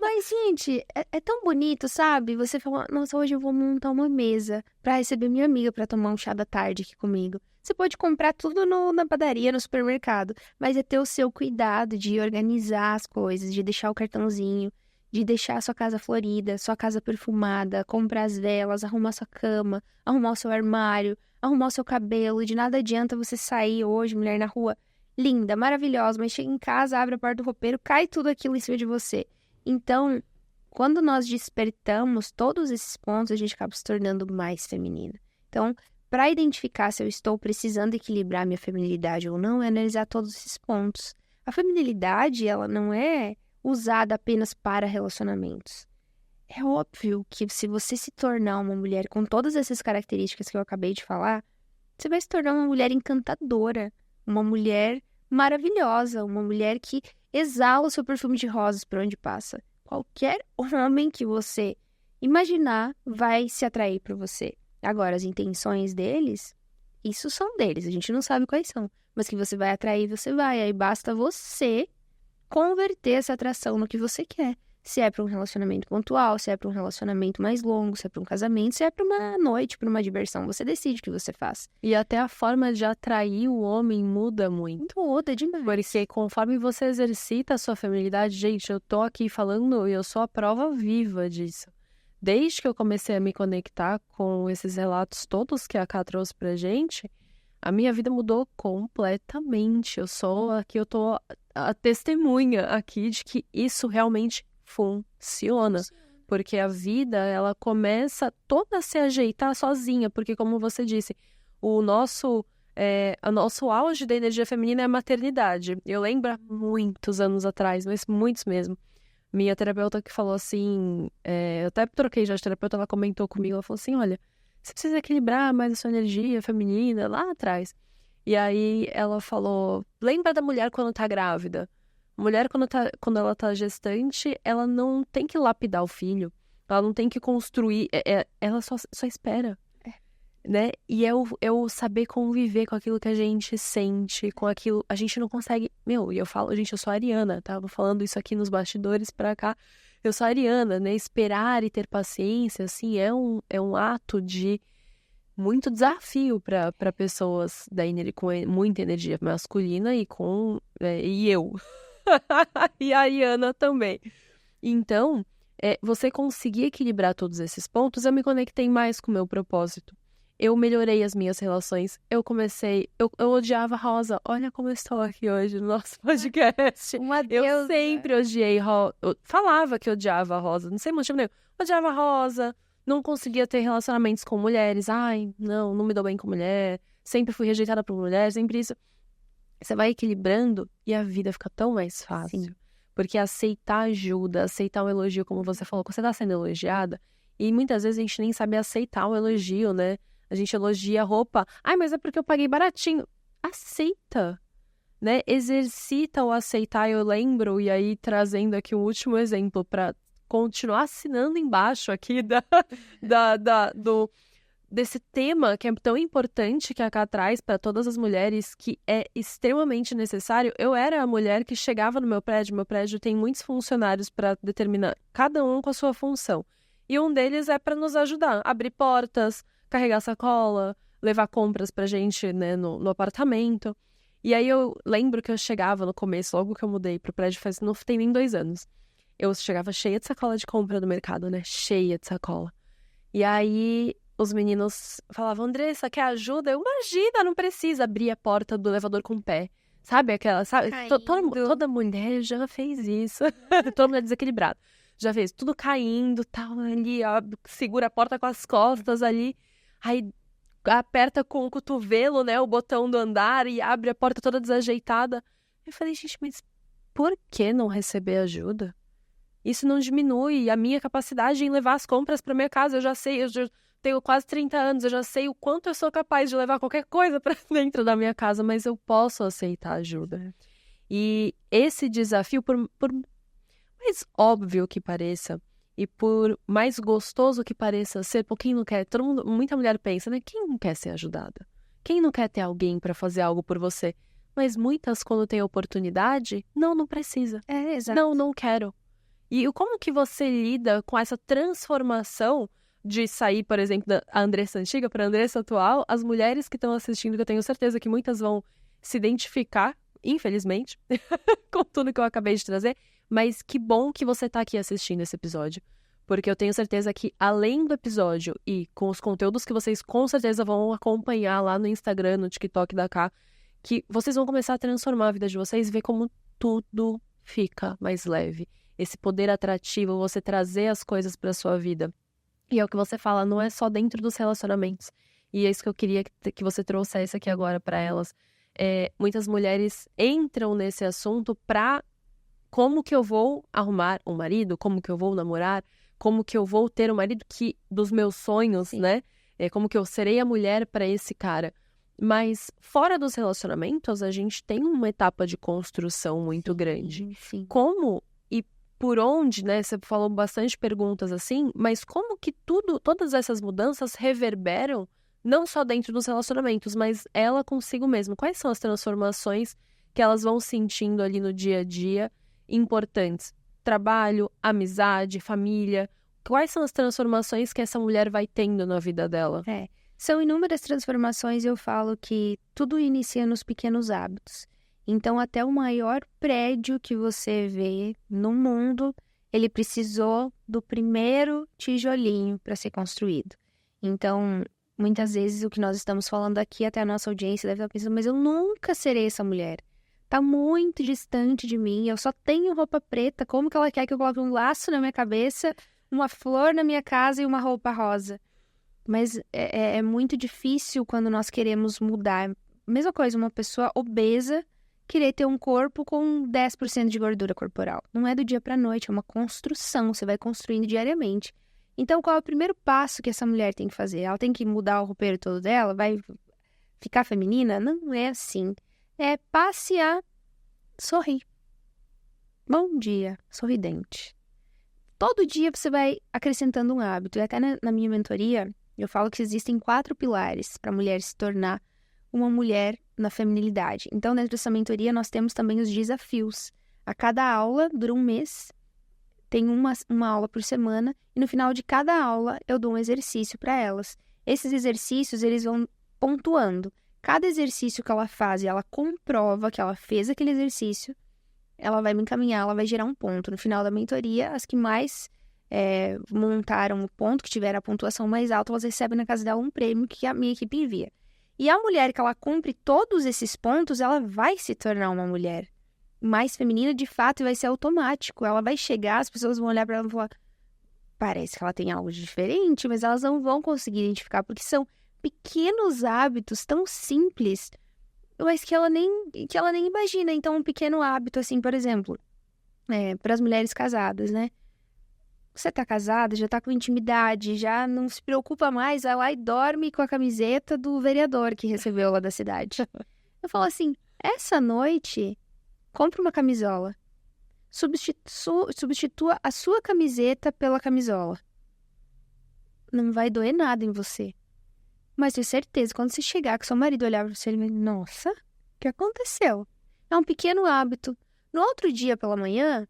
[SPEAKER 2] Mas, gente, é tão bonito, sabe? Você fala, nossa, hoje eu vou montar uma mesa pra receber minha amiga pra tomar um chá da tarde aqui comigo. Você pode comprar tudo na padaria, no supermercado, mas é ter o seu cuidado de organizar as coisas, de deixar o cartãozinho, de deixar a sua casa florida, sua casa perfumada, comprar as velas, arrumar sua cama, arrumar o seu armário, arrumar o seu cabelo. De nada adianta você sair hoje, mulher, na rua, linda, maravilhosa, mas chega em casa, abre a porta do roupeiro, cai tudo aquilo em cima de você. Então, quando nós despertamos todos esses pontos, a gente acaba se tornando mais feminina. Então, para identificar se eu estou precisando equilibrar minha feminilidade ou não, é analisar todos esses pontos. A feminilidade, ela não é usada apenas para relacionamentos. É óbvio que se você se tornar uma mulher com todas essas características que eu acabei de falar, você vai se tornar uma mulher encantadora, uma mulher maravilhosa, uma mulher que exala o seu perfume de rosas por onde passa. Qualquer homem que você imaginar vai se atrair por você. Agora, as intenções deles, isso são deles, a gente não sabe quais são. Mas que você vai atrair, você vai. Aí basta você converter essa atração no que você quer. Se é para um relacionamento pontual, se é para um relacionamento mais longo, se é para um casamento, se é para uma noite, para uma diversão. Você decide o que você faz.
[SPEAKER 1] E até a forma de atrair o homem muda muito.
[SPEAKER 2] Muda demais.
[SPEAKER 1] Porque conforme você exercita a sua feminilidade, gente, eu tô aqui falando e eu sou a prova viva disso. Desde que eu comecei a me conectar com esses relatos todos que a Ká trouxe pra gente, a minha vida mudou completamente. Eu tô a testemunha aqui de que isso realmente funciona. Porque a vida, ela começa toda a se ajeitar sozinha. Porque, como você disse, o nosso auge da energia feminina é a maternidade. Eu lembro há muitos anos atrás, mas muitos mesmo. Minha terapeuta que falou assim, eu até troquei já de terapeuta, ela comentou comigo, ela falou assim, olha, você precisa equilibrar mais a sua energia feminina lá atrás. E aí ela falou, lembra da mulher quando tá grávida? A mulher quando ela tá gestante, ela não tem que lapidar o filho, ela não tem que construir, ela só espera. Né? E é o saber conviver com aquilo que a gente sente, com aquilo... A gente não consegue... E eu falo... Gente, eu sou ariana, tava falando isso aqui nos bastidores pra cá. Eu sou ariana, né? Esperar e ter paciência, assim, é um ato de muito desafio pra pessoas com muita energia masculina e e eu. E a ariana também. Então, você conseguir equilibrar todos esses pontos, eu me conectei mais com o meu propósito. Eu melhorei as minhas relações. Eu odiava Rosa. Olha como eu estou aqui hoje no nosso podcast. Eu sempre odiei Rosa. Eu falava que odiava a Rosa. Não sei motivo nenhum. Odiava a Rosa. Não conseguia ter relacionamentos com mulheres. Ai, não me dou bem com mulher. Sempre fui rejeitada por mulher. Sempre isso. Você vai equilibrando e a vida fica tão mais fácil. Sim. Porque aceitar ajuda, aceitar um elogio, como você falou. Quando você tá sendo elogiada, e muitas vezes a gente nem sabe aceitar o elogio, né? A gente elogia a roupa. Ai, mas é porque eu paguei baratinho. Aceita, né? Exercita o aceitar. Eu lembro, e aí trazendo aqui um último exemplo para continuar assinando embaixo aqui desse tema que é tão importante que a Ká traz para todas as mulheres, que é extremamente necessário. Eu era a mulher que chegava no meu prédio tem muitos funcionários para determinar, cada um com a sua função. E um deles é para nos ajudar, abrir portas, carregar sacola, levar compras pra gente, né, no apartamento. E aí eu lembro que eu chegava no começo, logo que eu mudei pro prédio, não tem nem 2 anos. Eu chegava cheia de sacola de compra no mercado, né, cheia de sacola. E aí os meninos falavam, Andressa, quer ajuda? Eu, imagina, não precisa abrir a porta do elevador com o pé. Sabe aquela, sabe? Toda mulher já fez isso. Toda mulher desequilibrada. Já fez tudo caindo, tal, ali, ó, segura a porta com as costas ali. Aí aperta com o cotovelo, né, o botão do andar e abre a porta toda desajeitada. Eu falei, gente, mas por que não receber ajuda? Isso não diminui a minha capacidade em levar as compras para minha casa. Eu já sei, eu já tenho quase 30 anos, eu já sei o quanto eu sou capaz de levar qualquer coisa para dentro da minha casa, mas eu posso aceitar ajuda. E esse desafio, por mais óbvio que pareça, e por mais gostoso que pareça ser, por quem não quer, muita mulher pensa, né? Quem não quer ser ajudada? Quem não quer ter alguém para fazer algo por você? Mas muitas, quando tem oportunidade, não precisa.
[SPEAKER 2] Exato.
[SPEAKER 1] Não quero. E como que você lida com essa transformação de sair, por exemplo, da Andressa antiga para a Andressa atual? As mulheres que estão assistindo, que eu tenho certeza que muitas vão se identificar, infelizmente, com tudo que eu acabei de trazer. Mas que bom que você tá aqui assistindo esse episódio. Porque eu tenho certeza que, além do episódio e com os conteúdos que vocês com certeza vão acompanhar lá no Instagram, no TikTok da Ká, que vocês vão começar a transformar a vida de vocês e ver como tudo fica mais leve. Esse poder atrativo, você trazer as coisas pra sua vida. E é o que você fala, não é só dentro dos relacionamentos. E é isso que eu queria que você trouxesse aqui agora pra elas. Muitas mulheres entram nesse assunto pra como que eu vou arrumar um marido, como que eu vou namorar, como que eu vou ter um marido dos meus sonhos, Sim. né? Como que eu serei a mulher para esse cara. Mas fora dos relacionamentos, a gente tem uma etapa de construção muito grande.
[SPEAKER 2] Sim.
[SPEAKER 1] Como e por onde, né? Você falou bastante perguntas assim, mas como que todas essas mudanças reverberam não só dentro dos relacionamentos, mas ela consigo mesma? Quais são as transformações que elas vão sentindo ali no dia a dia importantes? Trabalho, amizade, família. Quais são as transformações que essa mulher vai tendo na vida dela?
[SPEAKER 2] São inúmeras transformações e eu falo que tudo inicia nos pequenos hábitos. Então, até o maior prédio que você vê no mundo, ele precisou do primeiro tijolinho para ser construído. Então, muitas vezes o que nós estamos falando aqui, até a nossa audiência deve estar pensando, mas eu nunca serei essa mulher. Tá muito distante de mim, eu só tenho roupa preta, como que ela quer que eu coloque um laço na minha cabeça, uma flor na minha casa e uma roupa rosa? Mas é muito difícil quando nós queremos mudar. Mesma coisa, uma pessoa obesa querer ter um corpo com 10% de gordura corporal. Não é do dia para a noite, é uma construção, você vai construindo diariamente. Então, qual é o primeiro passo que essa mulher tem que fazer? Ela tem que mudar o roupeiro todo dela? Vai ficar feminina? Não é assim. É passe a sorrir. Bom dia, sorridente. Todo dia você vai acrescentando um hábito. E até na minha mentoria, eu falo que existem 4 pilares para a mulher se tornar uma mulher na feminilidade. Então, dentro dessa mentoria, nós temos também os desafios. A cada aula, dura um mês, tem uma aula por semana, e no final de cada aula, eu dou um exercício para elas. Esses exercícios, eles vão pontuando. Cada exercício que ela faz e ela comprova que ela fez aquele exercício, ela vai me encaminhar, ela vai gerar um ponto. No final da mentoria, as que mais montaram o ponto, que tiveram a pontuação mais alta, elas recebem na casa dela um prêmio que a minha equipe envia. E a mulher que ela cumpre todos esses pontos, ela vai se tornar uma mulher mais feminina de fato e vai ser automático. Ela vai chegar, as pessoas vão olhar para ela e falar, parece que ela tem algo diferente, mas elas não vão conseguir identificar, porque são pequenos hábitos tão simples, mas que ela nem imagina. Então, um pequeno hábito, assim, por exemplo, para as mulheres casadas, né? Você tá casada, já tá com intimidade, já não se preocupa mais, vai lá e dorme com a camiseta do vereador que recebeu lá da cidade. Eu falo assim, essa noite, compra uma camisola. Substitua a sua camiseta pela camisola. Não vai doer nada em você. Mas tenho certeza, quando você chegar com seu marido olhar pra você, ele vai, nossa, o que aconteceu? É um pequeno hábito. No outro dia pela manhã,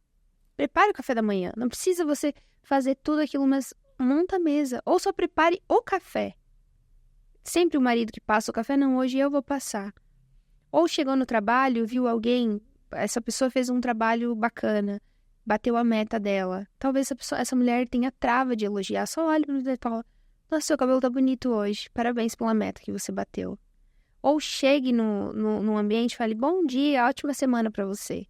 [SPEAKER 2] prepare o café da manhã. Não precisa você fazer tudo aquilo, mas monta a mesa. Ou só prepare o café. Sempre o marido que passa o café, não, hoje eu vou passar. Ou chegou no trabalho, viu alguém, essa pessoa fez um trabalho bacana, bateu a meta dela. Talvez essa mulher tenha trava de elogiar, só olha para o e fala, nossa, seu cabelo tá bonito hoje, parabéns pela meta que você bateu. Ou chegue no ambiente e fale, bom dia, ótima semana para você.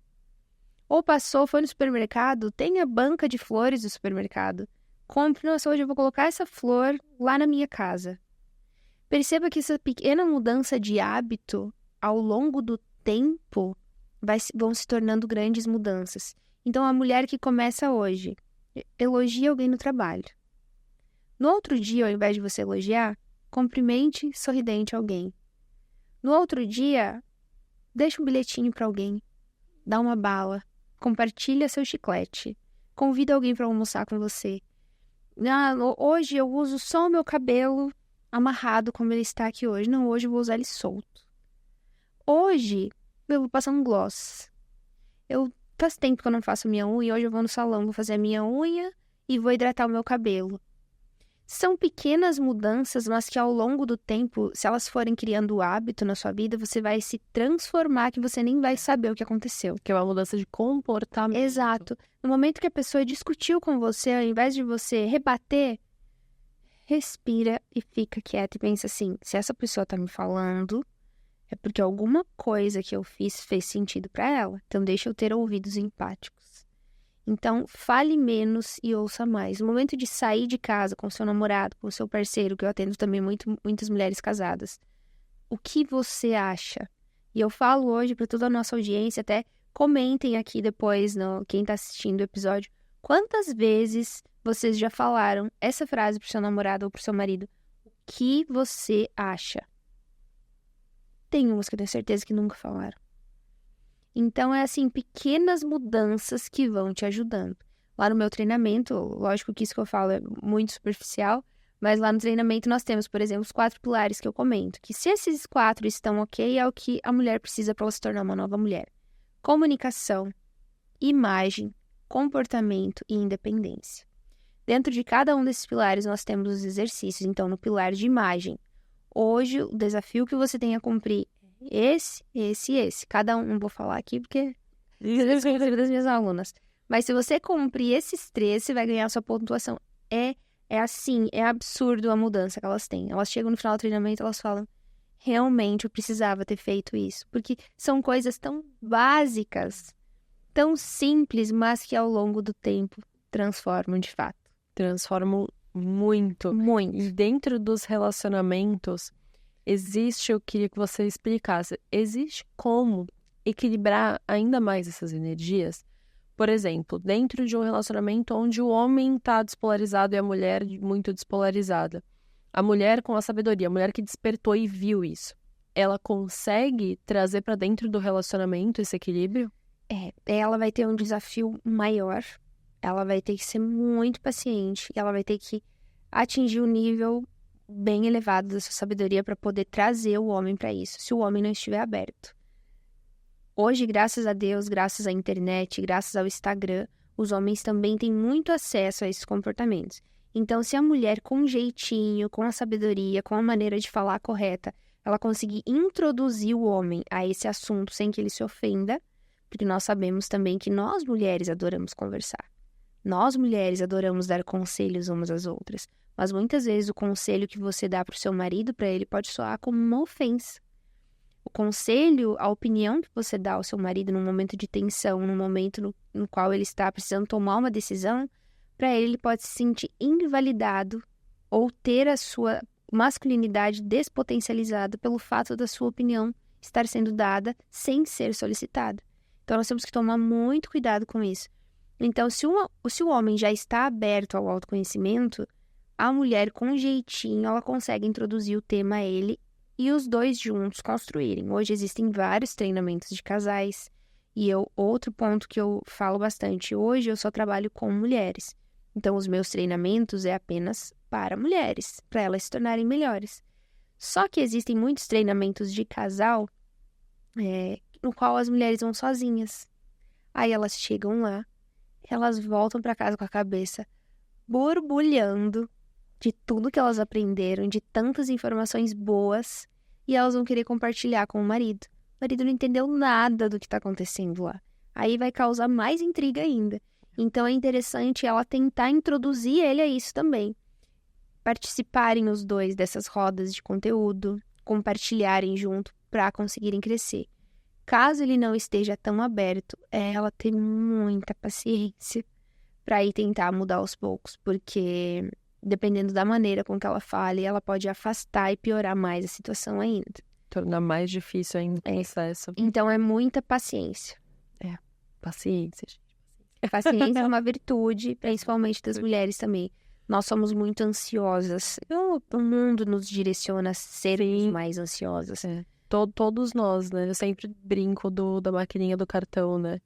[SPEAKER 2] Ou passou, foi no supermercado, tem a banca de flores do supermercado. Compre, nossa, hoje eu vou colocar essa flor lá na minha casa. Perceba que essa pequena mudança de hábito, ao longo do tempo, vão se tornando grandes mudanças. Então, a mulher que começa hoje, elogia alguém no trabalho. No outro dia, ao invés de você elogiar, cumprimente sorridente alguém. No outro dia, deixa um bilhetinho para alguém, dá uma bala. Compartilha seu chiclete. Convida alguém para almoçar com você. Hoje eu uso só o meu cabelo amarrado como ele está aqui hoje. Não, hoje eu vou usar ele solto. Hoje eu vou passar um gloss. Faz tempo que eu não faço minha unha. Hoje eu vou no salão, vou fazer a minha unha e vou hidratar o meu cabelo. São pequenas mudanças, mas que ao longo do tempo, se elas forem criando hábito na sua vida, você vai se transformar que você nem vai saber o que aconteceu.
[SPEAKER 1] Que é uma mudança de comportamento.
[SPEAKER 2] Exato. No momento que a pessoa discutiu com você, ao invés de você rebater, respira e fica quieta e pensa assim, se essa pessoa tá me falando, é porque alguma coisa que eu fiz fez sentido para ela. Então deixa eu ter ouvidos empáticos. Então, fale menos e ouça mais. No momento de sair de casa com seu namorado, com seu parceiro, que eu atendo também muitas mulheres casadas, o que você acha? E eu falo hoje para toda a nossa audiência, até comentem aqui depois, quem está assistindo o episódio, quantas vezes vocês já falaram essa frase pro seu namorado ou pro seu marido? O que você acha? tem umas que eu tenho certeza que nunca falaram. Então, é assim, pequenas mudanças que vão te ajudando. Lá no meu treinamento, lógico que isso que eu falo é muito superficial, mas lá no treinamento nós temos, por exemplo, os 4 pilares que eu comento, que se esses 4 estão ok, é o que a mulher precisa para ela se tornar uma nova mulher. Comunicação, imagem, comportamento e independência. Dentro de cada um desses pilares, nós temos os exercícios. Então, no pilar de imagem, hoje o desafio que você tem a cumprir é esse e esse. Cada um, não vou falar aqui porque é das minhas alunas. Mas se você cumprir esses 3, você vai ganhar a sua pontuação. É assim, é absurdo a mudança que elas têm. Elas chegam no final do treinamento, elas falam, realmente eu precisava ter feito isso. Porque são coisas tão básicas, tão simples, mas que ao longo do tempo transformam de fato.
[SPEAKER 1] Transformam muito.
[SPEAKER 2] Muito.
[SPEAKER 1] E dentro dos relacionamentos, eu queria que você explicasse, existe como equilibrar ainda mais essas energias? Por exemplo, dentro de um relacionamento onde o homem está despolarizado e a mulher muito despolarizada. A mulher com a sabedoria, a mulher que despertou e viu isso, ela consegue trazer para dentro do relacionamento esse equilíbrio?
[SPEAKER 2] Ela vai ter um desafio maior, ela vai ter que ser muito paciente, ela vai ter que atingir um nível bem elevado da sua sabedoria para poder trazer o homem para isso, se o homem não estiver aberto. Hoje, graças a Deus, graças à internet, graças ao Instagram, os homens também têm muito acesso a esses comportamentos. Então, se a mulher com um jeitinho, com a sabedoria, com a maneira de falar correta, ela conseguir introduzir o homem a esse assunto sem que ele se ofenda, porque nós sabemos também que nós mulheres adoramos conversar. Nós mulheres adoramos dar conselhos umas às outras. Mas muitas vezes o conselho que você dá para o seu marido, para ele, pode soar como uma ofensa. O conselho, a opinião que você dá ao seu marido num momento de tensão, num momento no qual ele está precisando tomar uma decisão, para ele pode se sentir invalidado ou ter a sua masculinidade despotencializada pelo fato da sua opinião estar sendo dada sem ser solicitada. Então, nós temos que tomar muito cuidado com isso. Então, se o homem já está aberto ao autoconhecimento, a mulher, com jeitinho, ela consegue introduzir o tema a ele e os dois juntos construírem. Hoje existem vários treinamentos de casais. E outro ponto que eu falo bastante, hoje eu só trabalho com mulheres. Então, os meus treinamentos é apenas para mulheres, para elas se tornarem melhores. Só que existem muitos treinamentos de casal no qual as mulheres vão sozinhas. Aí elas chegam lá, elas voltam para casa com a cabeça borbulhando de tudo que elas aprenderam, de tantas informações boas, e elas vão querer compartilhar com o marido. O marido não entendeu nada do que está acontecendo lá. Aí vai causar mais intriga ainda. Então é interessante ela tentar introduzir ele a isso também. Participarem os dois dessas rodas de conteúdo, compartilharem junto para conseguirem crescer. Caso ele não esteja tão aberto, ela ter muita paciência para ir tentar mudar aos poucos, porque dependendo da maneira com que ela fale, ela pode afastar e piorar mais a situação ainda.
[SPEAKER 1] Tornar mais difícil ainda o processo.
[SPEAKER 2] Então é muita paciência.
[SPEAKER 1] Paciência, gente.
[SPEAKER 2] Paciência é uma virtude, principalmente das mulheres também. Nós somos muito ansiosas. O mundo nos direciona a sermos mais ansiosas.
[SPEAKER 1] Todos nós, né? Eu sempre brinco da maquininha do cartão, né?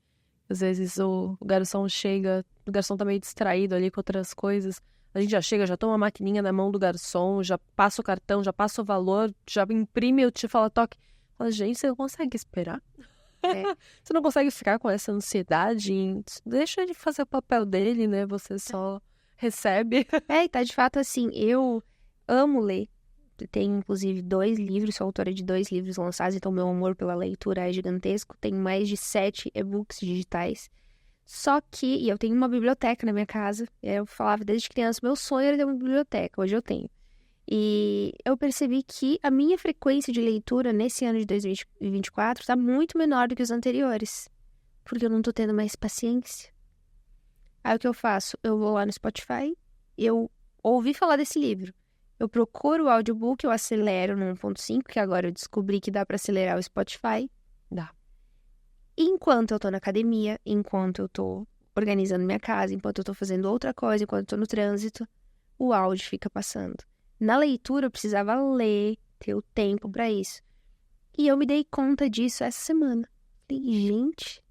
[SPEAKER 1] Às vezes o garçom chega, o garçom tá meio distraído ali com outras coisas. A gente já chega, já toma a maquininha na mão do garçom, já passa o cartão, já passa o valor, já imprime, eu te falo, toque. Fala, gente, você não consegue esperar? Você não consegue ficar com essa ansiedade? Deixa ele fazer o papel dele, né? Você só recebe.
[SPEAKER 2] E tá de fato assim, eu amo ler. Tenho, inclusive, 2 livros, sou autora de 2 livros lançados, então meu amor pela leitura é gigantesco. Tenho mais de 7 e-books digitais. Só que, e eu tenho uma biblioteca na minha casa, eu falava desde criança, meu sonho era ter uma biblioteca, hoje eu tenho. E eu percebi que a minha frequência de leitura nesse ano de 2024 está muito menor do que os anteriores, porque eu não tô tendo mais paciência. Aí o que eu faço? Eu vou lá no Spotify, eu ouvi falar desse livro. Eu procuro o audiobook, eu acelero no 1.5, que agora eu descobri que dá para acelerar o Spotify.
[SPEAKER 1] Dá.
[SPEAKER 2] Enquanto eu tô na academia, enquanto eu tô organizando minha casa, enquanto eu tô fazendo outra coisa, enquanto eu tô no trânsito, o áudio fica passando. Na leitura eu precisava ler, ter o tempo para isso. E eu me dei conta disso essa semana. Falei, gente,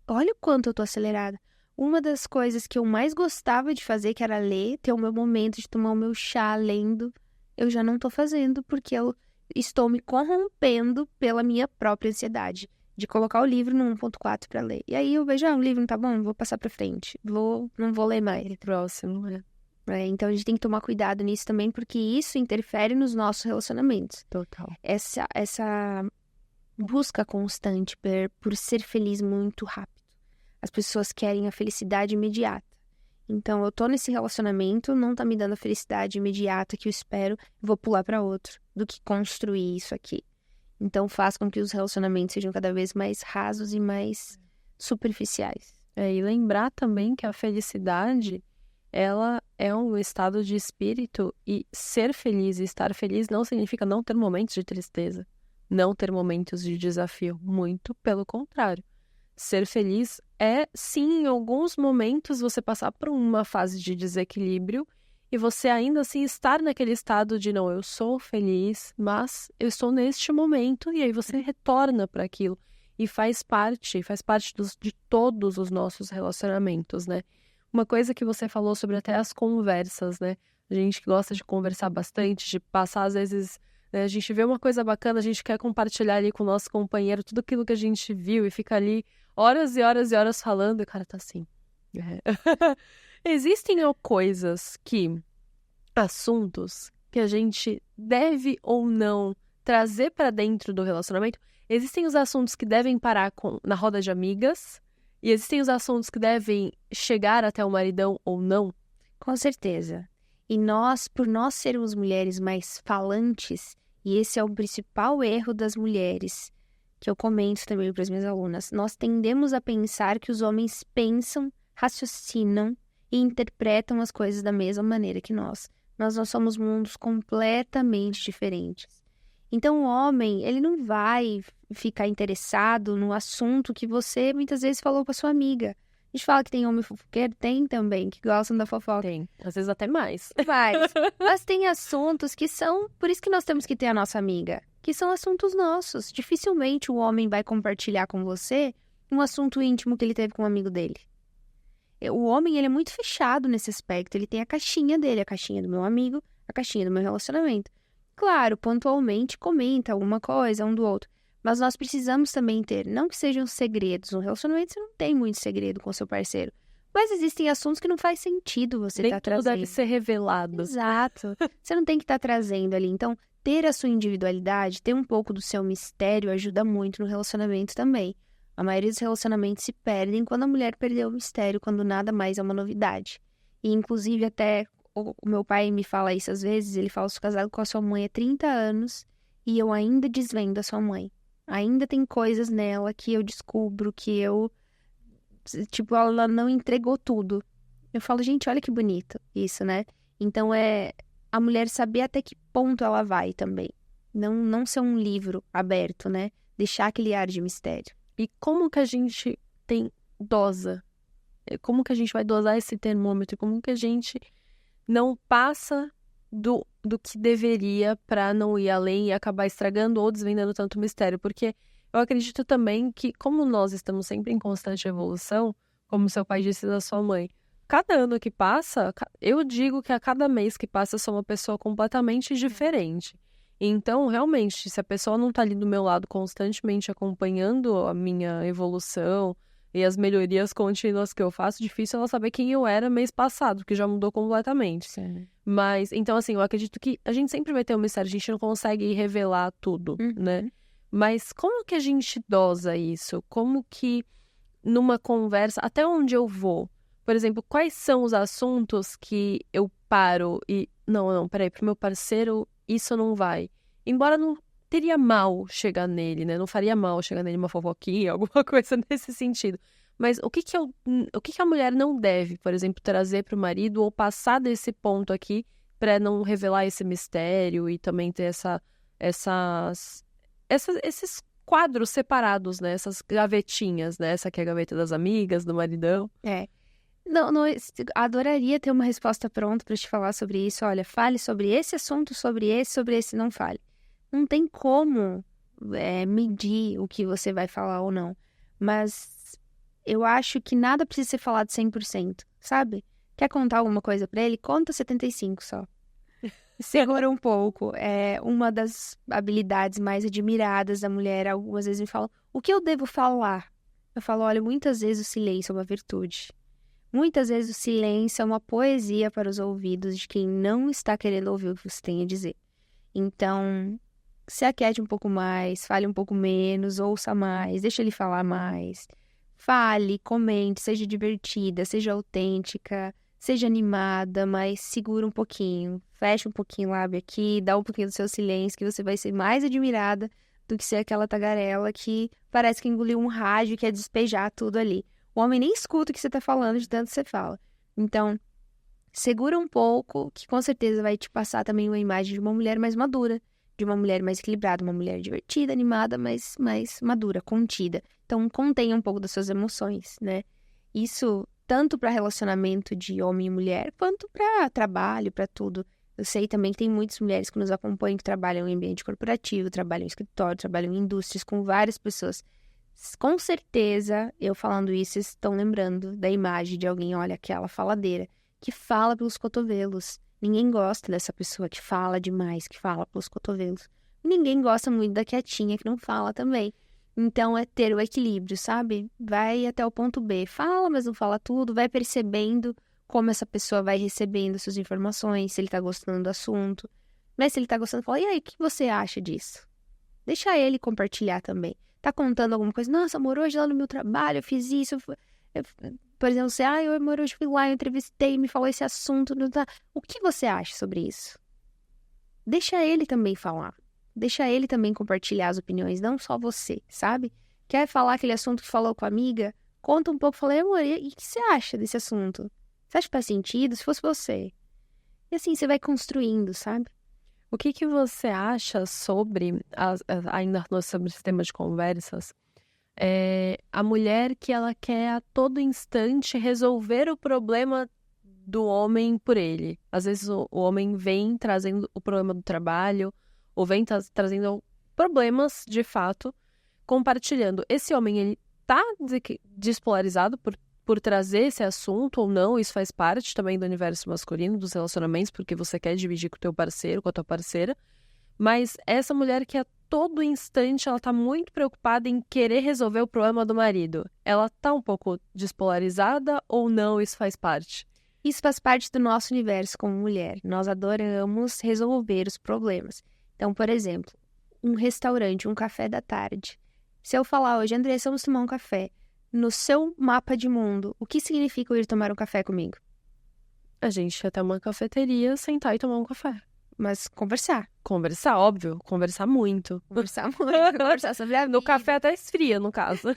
[SPEAKER 2] olha o quanto eu tô acelerada. Uma das coisas que eu mais gostava de fazer, que era ler, ter o meu momento de tomar o meu chá lendo, eu já não tô fazendo porque eu estou me corrompendo pela minha própria ansiedade de colocar o livro no 1.4 para ler. E aí eu vejo, o livro não tá bom, vou passar para frente. Não vou ler mais.
[SPEAKER 1] Próximo,
[SPEAKER 2] Então a gente tem que tomar cuidado nisso também, porque isso interfere nos nossos relacionamentos.
[SPEAKER 1] Total.
[SPEAKER 2] Essa busca constante por ser feliz muito rápido. As pessoas querem a felicidade imediata. Então, eu tô nesse relacionamento, não tá me dando a felicidade imediata que eu espero, vou pular para outro, do que construir isso aqui. Então, faz com que os relacionamentos sejam cada vez mais rasos e mais superficiais.
[SPEAKER 1] E lembrar também que a felicidade, ela é um estado de espírito, e ser feliz e estar feliz não significa não ter momentos de tristeza, não ter momentos de desafio, muito pelo contrário. Ser feliz é, sim, em alguns momentos você passar por uma fase de desequilíbrio e você ainda assim estar naquele estado de não, eu sou feliz, mas eu estou neste momento, e aí você retorna para aquilo e faz parte de todos os nossos relacionamentos, né? Uma coisa que você falou sobre até as conversas, né? A gente que gosta de conversar bastante, de passar às vezes... A gente vê uma coisa bacana, a gente quer compartilhar ali com o nosso companheiro tudo aquilo que a gente viu e fica ali horas e horas e horas falando e o cara tá assim. Existem coisas assuntos que a gente deve ou não trazer pra dentro do relacionamento. Existem os assuntos que devem parar na roda de amigas e existem os assuntos que devem chegar até o maridão ou não.
[SPEAKER 2] Com certeza. E por nós sermos mulheres mais falantes, e esse é o principal erro das mulheres, que eu comento também para as minhas alunas, nós tendemos a pensar que os homens pensam, raciocinam e interpretam as coisas da mesma maneira que nós. Nós somos mundos completamente diferentes. Então o homem, ele não vai ficar interessado no assunto que você muitas vezes falou para sua amiga. A gente fala que tem homem fofoqueiro? Tem também, que gostam da fofoca.
[SPEAKER 1] Tem, às vezes até mais.
[SPEAKER 2] Mas tem assuntos que são... Por isso que nós temos que ter a nossa amiga. Que são assuntos nossos. Dificilmente o homem vai compartilhar com você um assunto íntimo que ele teve com um amigo dele. O homem, ele é muito fechado nesse aspecto. Ele tem a caixinha dele, a caixinha do meu amigo, a caixinha do meu relacionamento. Claro, pontualmente comenta alguma coisa um do outro. Mas nós precisamos também ter, não que sejam segredos. No relacionamento você não tem muito segredo com seu parceiro. Mas existem assuntos que não faz sentido você estar trazendo.
[SPEAKER 1] Nem tudo deve ser revelado.
[SPEAKER 2] Exato. Você não tem que estar trazendo ali. Então, ter a sua individualidade, ter um pouco do seu mistério ajuda muito no relacionamento também. A maioria dos relacionamentos se perdem quando a mulher perdeu o mistério, quando nada mais é uma novidade. E, inclusive, até o meu pai me fala isso às vezes, ele fala, sou casado com a sua mãe há 30 anos e eu ainda desvendo a sua mãe. Ainda tem coisas nela que eu descubro que ela não entregou tudo. Eu falo, gente, olha que bonito isso, né? Então é a mulher saber até que ponto ela vai também. Não ser um livro aberto, né? Deixar aquele ar de mistério.
[SPEAKER 1] E como que a gente dosa? Como que a gente vai dosar esse termômetro? Como que a gente não passa do que deveria para não ir além e acabar estragando ou desvendando tanto mistério? Porque eu acredito também que, como nós estamos sempre em constante evolução, como seu pai disse da sua mãe, cada ano que passa, eu digo que a cada mês que passa eu sou uma pessoa completamente diferente. Então, realmente, se a pessoa não tá ali do meu lado constantemente acompanhando a minha evolução e as melhorias contínuas que eu faço, difícil ela saber quem eu era mês passado, que já mudou completamente.
[SPEAKER 2] Sim.
[SPEAKER 1] Mas, então, assim, eu acredito que a gente sempre vai ter um mistério, a gente não consegue revelar tudo, né? Mas como que a gente dosa isso? Como que, numa conversa, até onde eu vou? Por exemplo, quais são os assuntos que eu paro e... Não, peraí, pro meu parceiro, isso não vai. Embora não teria mal chegar nele, né? Não faria mal chegar nele uma fofoquinha, alguma coisa nesse sentido. Mas o que a mulher não deve, por exemplo, trazer pro marido ou passar desse ponto aqui para não revelar esse mistério e também ter esses quadros separados, né? Essas gavetinhas, né? Essa aqui é a gaveta das amigas, do maridão.
[SPEAKER 2] Não, adoraria ter uma resposta pronta para te falar sobre isso. Olha, fale sobre esse assunto, sobre esse, não fale. Não tem como medir o que você vai falar ou não. Mas eu acho que nada precisa ser falado 100%, sabe? Quer contar alguma coisa pra ele? Conta 75 só. Segura um pouco. É uma das habilidades mais admiradas da mulher. Algumas vezes me falam, o que eu devo falar? Eu falo, olha, muitas vezes o silêncio é uma virtude. Muitas vezes o silêncio é uma poesia para os ouvidos de quem não está querendo ouvir o que você tem a dizer. Então, se aquiete um pouco mais, fale um pouco menos, ouça mais, deixa ele falar mais. Fale, comente, seja divertida, seja autêntica, seja animada, mas segura um pouquinho. Fecha um pouquinho o lábio aqui, dá um pouquinho do seu silêncio, que você vai ser mais admirada do que ser aquela tagarela que parece que engoliu um rádio e quer despejar tudo ali. O homem nem escuta o que você está falando de tanto que você fala. Então, segura um pouco, que com certeza vai te passar também uma imagem de uma mulher mais madura, de uma mulher mais equilibrada, uma mulher divertida, animada, mas mais madura, contida. Então, contenha um pouco das suas emoções, né? Isso tanto para relacionamento de homem e mulher, quanto para trabalho, para tudo. Eu sei também que tem muitas mulheres que nos acompanham, que trabalham em ambiente corporativo, trabalham em escritório, trabalham em indústrias, com várias pessoas. Com certeza, eu falando isso, vocês estão lembrando da imagem de alguém, olha, aquela faladeira, que fala pelos cotovelos. Ninguém gosta dessa pessoa que fala demais, que fala pelos cotovelos. Ninguém gosta muito da quietinha que não fala também. Então, é ter o equilíbrio, sabe? Vai até o ponto B. Fala, mas não fala tudo. Vai percebendo como essa pessoa vai recebendo suas informações, se ele tá gostando do assunto. Mas se ele tá gostando, fala, e aí, o que você acha disso? Deixa ele compartilhar também. Tá contando alguma coisa? Nossa, amor, hoje lá no meu trabalho eu fiz isso. Por exemplo, você, amor, hoje fui lá, eu entrevistei, me falou esse assunto. Não tá. O que você acha sobre isso? Deixa ele também falar. Deixa ele também compartilhar as opiniões, não só você, sabe? Quer falar aquele assunto que falou com a amiga? Conta um pouco, falei, amor, e o que você acha desse assunto? Você acha que faz sentido? Se fosse você. E assim, você vai construindo, sabe?
[SPEAKER 1] O que você acha sobre, ainda sobre esse tema de conversas, a mulher que ela quer a todo instante resolver o problema do homem por ele? Às vezes o homem vem trazendo o problema do trabalho, ou vem trazendo problemas de fato, compartilhando. Esse homem, ele tá despolarizado por trazer esse assunto ou não, isso faz parte também do universo masculino, dos relacionamentos, porque você quer dividir com o teu parceiro, com a tua parceira, mas essa mulher que a todo instante ela tá muito preocupada em querer resolver o problema do marido, ela tá um pouco despolarizada ou não, isso faz parte?
[SPEAKER 2] Isso faz parte do nosso universo como mulher. Nós adoramos resolver os problemas. Então, por exemplo, um restaurante, um café da tarde. Se eu falar hoje, Andressa, vamos tomar um café. No seu mapa de mundo, o que significa eu ir tomar um café comigo?
[SPEAKER 1] A gente ia até uma cafeteria, sentar e tomar um café.
[SPEAKER 2] Mas conversar.
[SPEAKER 1] Conversar, óbvio. Conversar muito.
[SPEAKER 2] Conversar muito. Conversar sobre a vida.
[SPEAKER 1] No café até esfria, no caso.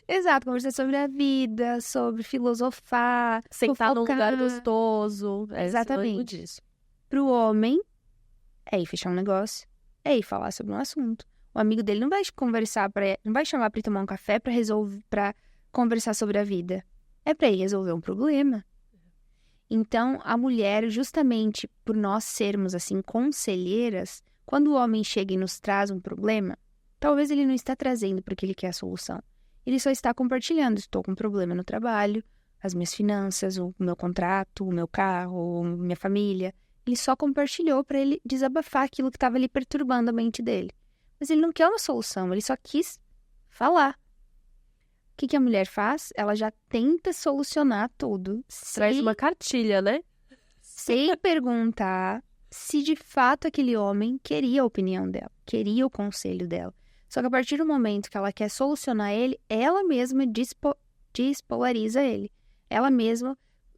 [SPEAKER 2] Exato. Conversar sobre a vida, sobre filosofar.
[SPEAKER 1] Sentar num
[SPEAKER 2] fofocar.
[SPEAKER 1] lugar gostoso.
[SPEAKER 2] Exatamente.
[SPEAKER 1] Disso.
[SPEAKER 2] Pro homem, é ir fechar um negócio. É ir falar sobre um assunto. O amigo dele não vai conversar não vai chamar pra ir tomar um café pra conversar sobre a vida. É pra ir resolver um problema. Então, a mulher, justamente por nós sermos, assim, conselheiras, quando o homem chega e nos traz um problema, talvez ele não está trazendo porque ele quer a solução. Ele só está compartilhando. Estou com um problema no trabalho, as minhas finanças, o meu contrato, o meu carro, minha família. Ele só compartilhou para ele desabafar aquilo que estava ali perturbando a mente dele. Mas ele não quer uma solução, ele só quis falar. O que a mulher faz? Ela já tenta solucionar tudo.
[SPEAKER 1] Traz uma cartilha, né?
[SPEAKER 2] Sem perguntar se de fato aquele homem queria a opinião dela, queria o conselho dela. Só que a partir do momento que ela quer solucionar ele, ela mesma despolariza ele. Ela mesma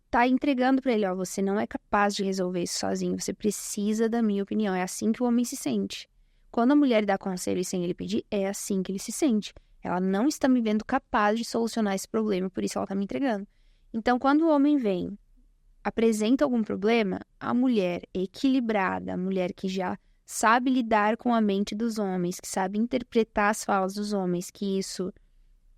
[SPEAKER 2] tá entregando para ele, você não é capaz de resolver isso sozinho, você precisa da minha opinião. É assim que o homem se sente. Quando a mulher dá conselho sem ele pedir, é assim que ele se sente. Ela não está me vendo capaz de solucionar esse problema, por isso ela está me entregando. Então, quando o homem vem, apresenta algum problema, a mulher equilibrada, a mulher que já sabe lidar com a mente dos homens, que sabe interpretar as falas dos homens, que isso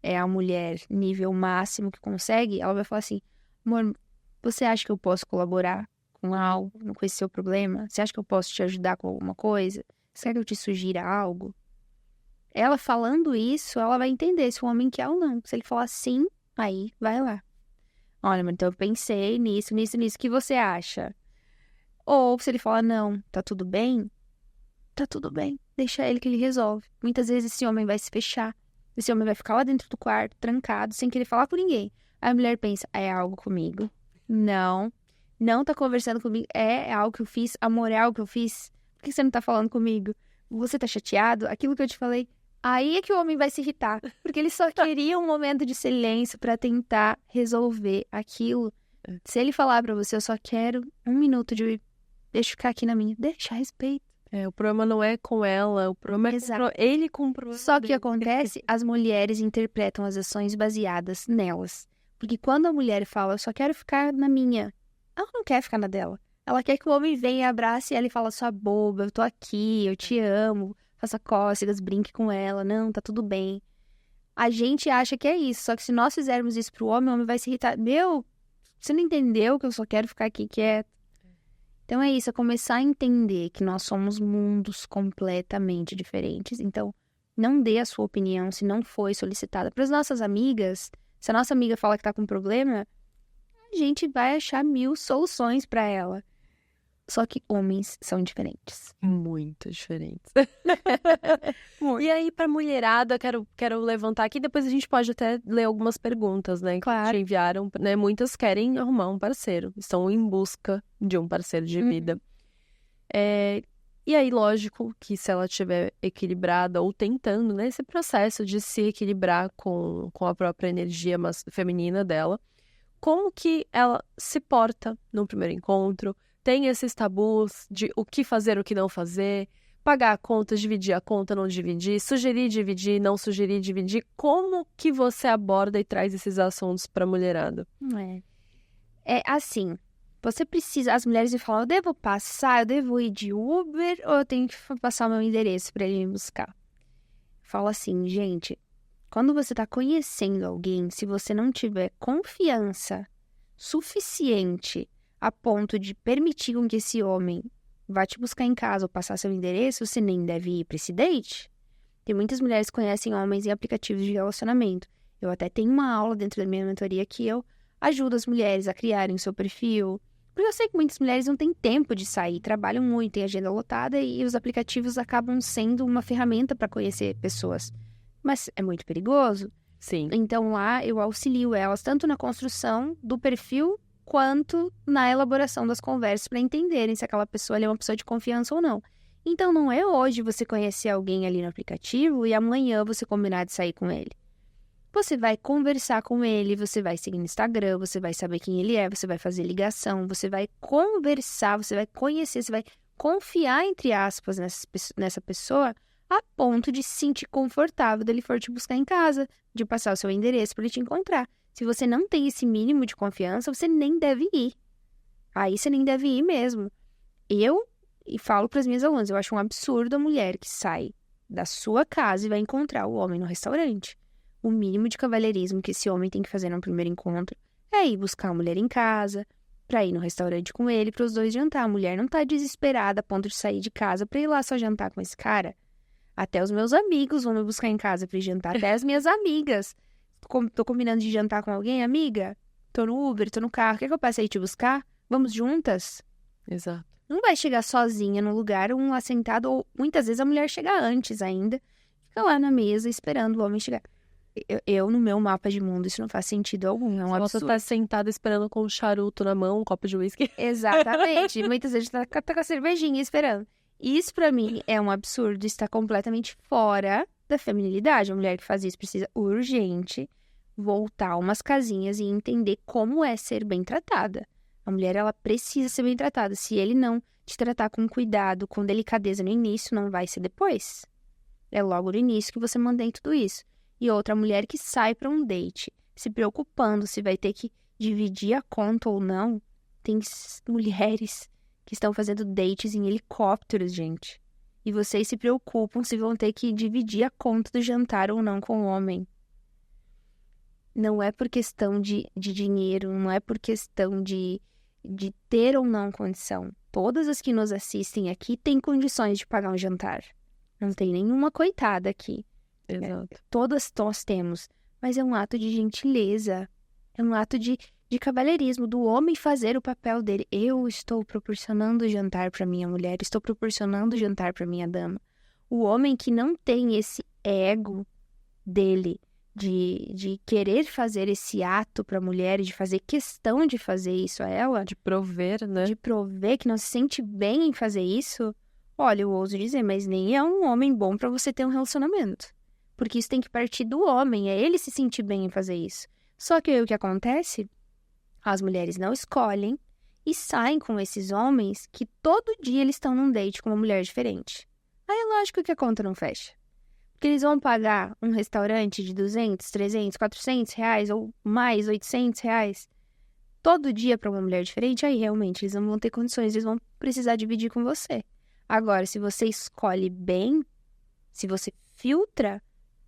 [SPEAKER 2] é a mulher nível máximo que consegue, ela vai falar assim, amor, você acha que eu posso colaborar com algo, com esse seu problema? Você acha que eu posso te ajudar com alguma coisa? Você quer que eu te sugira algo? ela falando isso, ela vai entender se o homem quer ou não. Se ele falar sim, aí vai lá. Olha, mas então eu pensei nisso, nisso, nisso. O que você acha? Ou se ele falar não, tá tudo bem? Tá tudo bem. Deixa ele que ele resolve. Muitas vezes esse homem vai se fechar. Esse homem vai ficar lá dentro do quarto, trancado, sem querer falar com ninguém. Aí a mulher pensa, é algo comigo? Não. Não tá conversando comigo. É algo que eu fiz? Amor, é algo que eu fiz? Por que você não tá falando comigo? Você tá chateado? Aquilo que eu te falei? Aí é que o homem vai se irritar. Porque ele só queria um momento de silêncio pra tentar resolver aquilo. Se ele falar pra você, eu só quero um minuto de... Deixa eu ficar aqui na minha. Deixa, respeito.
[SPEAKER 1] O problema não é com ela, o problema é com ele com o problema
[SPEAKER 2] Só que
[SPEAKER 1] dele.
[SPEAKER 2] acontece, as mulheres interpretam as ações baseadas nelas. Porque quando a mulher fala, eu só quero ficar na minha, ela não quer ficar na dela. Ela quer que o homem venha, abrace ela e fala, sua boba, eu tô aqui, eu te amo, faça cócegas, brinque com ela, não, tá tudo bem. A gente acha que é isso, só que se nós fizermos isso pro homem, o homem vai se irritar. Meu, você não entendeu que eu só quero ficar aqui quieto? Então é isso, é começar a entender que nós somos mundos completamente diferentes. Então, não dê a sua opinião se não foi solicitada. Para as nossas amigas, se a nossa amiga fala que tá com problema, a gente vai achar 1000 soluções para ela. Só que homens são diferentes.
[SPEAKER 1] Muito diferentes. E aí, pra mulherada, quero levantar aqui, depois a gente pode até ler algumas perguntas, né?
[SPEAKER 2] Claro.
[SPEAKER 1] Que te enviaram, né? Muitas querem arrumar um parceiro, estão em busca de um parceiro de vida. E aí, lógico que se ela estiver equilibrada ou tentando, né? Esse processo de se equilibrar com a própria energia feminina dela, como que ela se porta no primeiro encontro, tem esses tabus de o que fazer, o que não fazer, pagar a conta, dividir a conta, não dividir, sugerir dividir, não sugerir dividir. Como que você aborda e traz esses assuntos pra mulherada?
[SPEAKER 2] É assim, você precisa, as mulheres me falam, eu devo passar, eu devo ir de Uber ou eu tenho que passar o meu endereço pra ele me buscar? Falo assim, gente, quando você tá conhecendo alguém, se você não tiver confiança suficiente a ponto de permitir com que esse homem vá te buscar em casa ou passar seu endereço, você nem deve ir para esse date. Tem muitas mulheres que conhecem homens em aplicativos de relacionamento. Eu até tenho uma aula dentro da minha mentoria que eu ajudo as mulheres a criarem o seu perfil. Porque eu sei que muitas mulheres não têm tempo de sair, trabalham muito, têm agenda lotada e os aplicativos acabam sendo uma ferramenta para conhecer pessoas. Mas é muito perigoso.
[SPEAKER 1] Sim.
[SPEAKER 2] Então lá eu auxilio elas tanto na construção do perfil quanto na elaboração das conversas para entenderem se aquela pessoa ali é uma pessoa de confiança ou não. Então não é hoje você conhecer alguém ali no aplicativo e amanhã você combinar de sair com ele. Você vai conversar com ele, você vai seguir no Instagram, você vai saber quem ele é, você vai fazer ligação, você vai conversar, você vai conhecer, você vai confiar, entre aspas, nessa pessoa a ponto de se sentir confortável dele for te buscar em casa, de passar o seu endereço para ele te encontrar. Se você não tem esse mínimo de confiança, você nem deve ir. Aí você nem deve ir mesmo. E falo para as minhas alunas, eu acho um absurdo a mulher que sai da sua casa e vai encontrar o homem no restaurante. O mínimo de cavalheirismo que esse homem tem que fazer no primeiro encontro é ir buscar a mulher em casa, para ir no restaurante com ele, para os dois jantar. A mulher não tá desesperada a ponto de sair de casa para ir lá só jantar com esse cara. Até os meus amigos vão me buscar em casa para ir jantar, até as minhas amigas. Tô combinando de jantar com alguém, amiga? Tô no Uber, tô no carro. Quer que eu passe aí te buscar? Vamos juntas?
[SPEAKER 1] Exato.
[SPEAKER 2] Não vai chegar sozinha no lugar, um assentado, ou muitas vezes a mulher chega antes ainda. Fica lá na mesa esperando o homem chegar. Eu, no meu mapa de mundo, isso não faz sentido algum. É um absurdo.
[SPEAKER 1] Você tá sentada esperando com um charuto na mão, um copo de uísque.
[SPEAKER 2] Exatamente. Muitas vezes tá com a cervejinha esperando. Isso, pra mim, é um absurdo. Está completamente fora da feminilidade. A mulher que faz isso precisa urgente voltar umas casinhas e entender como é ser bem tratada. A mulher, ela precisa ser bem tratada. Se ele não te tratar com cuidado, com delicadeza no início, não vai ser depois. É logo no início que você mantém tudo isso. E outra mulher que sai para um date, se preocupando se vai ter que dividir a conta ou não. Tem mulheres que estão fazendo dates em helicópteros, gente. E vocês se preocupam se vão ter que dividir a conta do jantar ou não com o homem. Não é por questão de dinheiro, não é por questão de ter ou não condição. Todas as que nos assistem aqui têm condições de pagar um jantar. Não tem nenhuma coitada aqui.
[SPEAKER 1] Exato.
[SPEAKER 2] Todas nós temos, mas é um ato de gentileza, é um ato de cavalheirismo, do homem fazer o papel dele. Eu estou proporcionando jantar para minha mulher, estou proporcionando jantar para minha dama. O homem que não tem esse ego dele de querer fazer esse ato para a mulher, de fazer questão de fazer isso a ela,
[SPEAKER 1] De prover, né?
[SPEAKER 2] de prover que não se sente bem em fazer isso, olha, eu ouso dizer, mas nem é um homem bom para você ter um relacionamento. Porque isso tem que partir do homem, é ele se sentir bem em fazer isso. Só que aí o que acontece? As mulheres não escolhem e saem com esses homens que todo dia eles estão num date com uma mulher diferente. Aí é lógico que a conta não fecha. Porque eles vão pagar um restaurante de 200, 300, 400 reais ou mais 800 reais todo dia para uma mulher diferente, aí realmente eles não vão ter condições, eles vão precisar dividir com você. Agora, se você escolhe bem, se você filtra,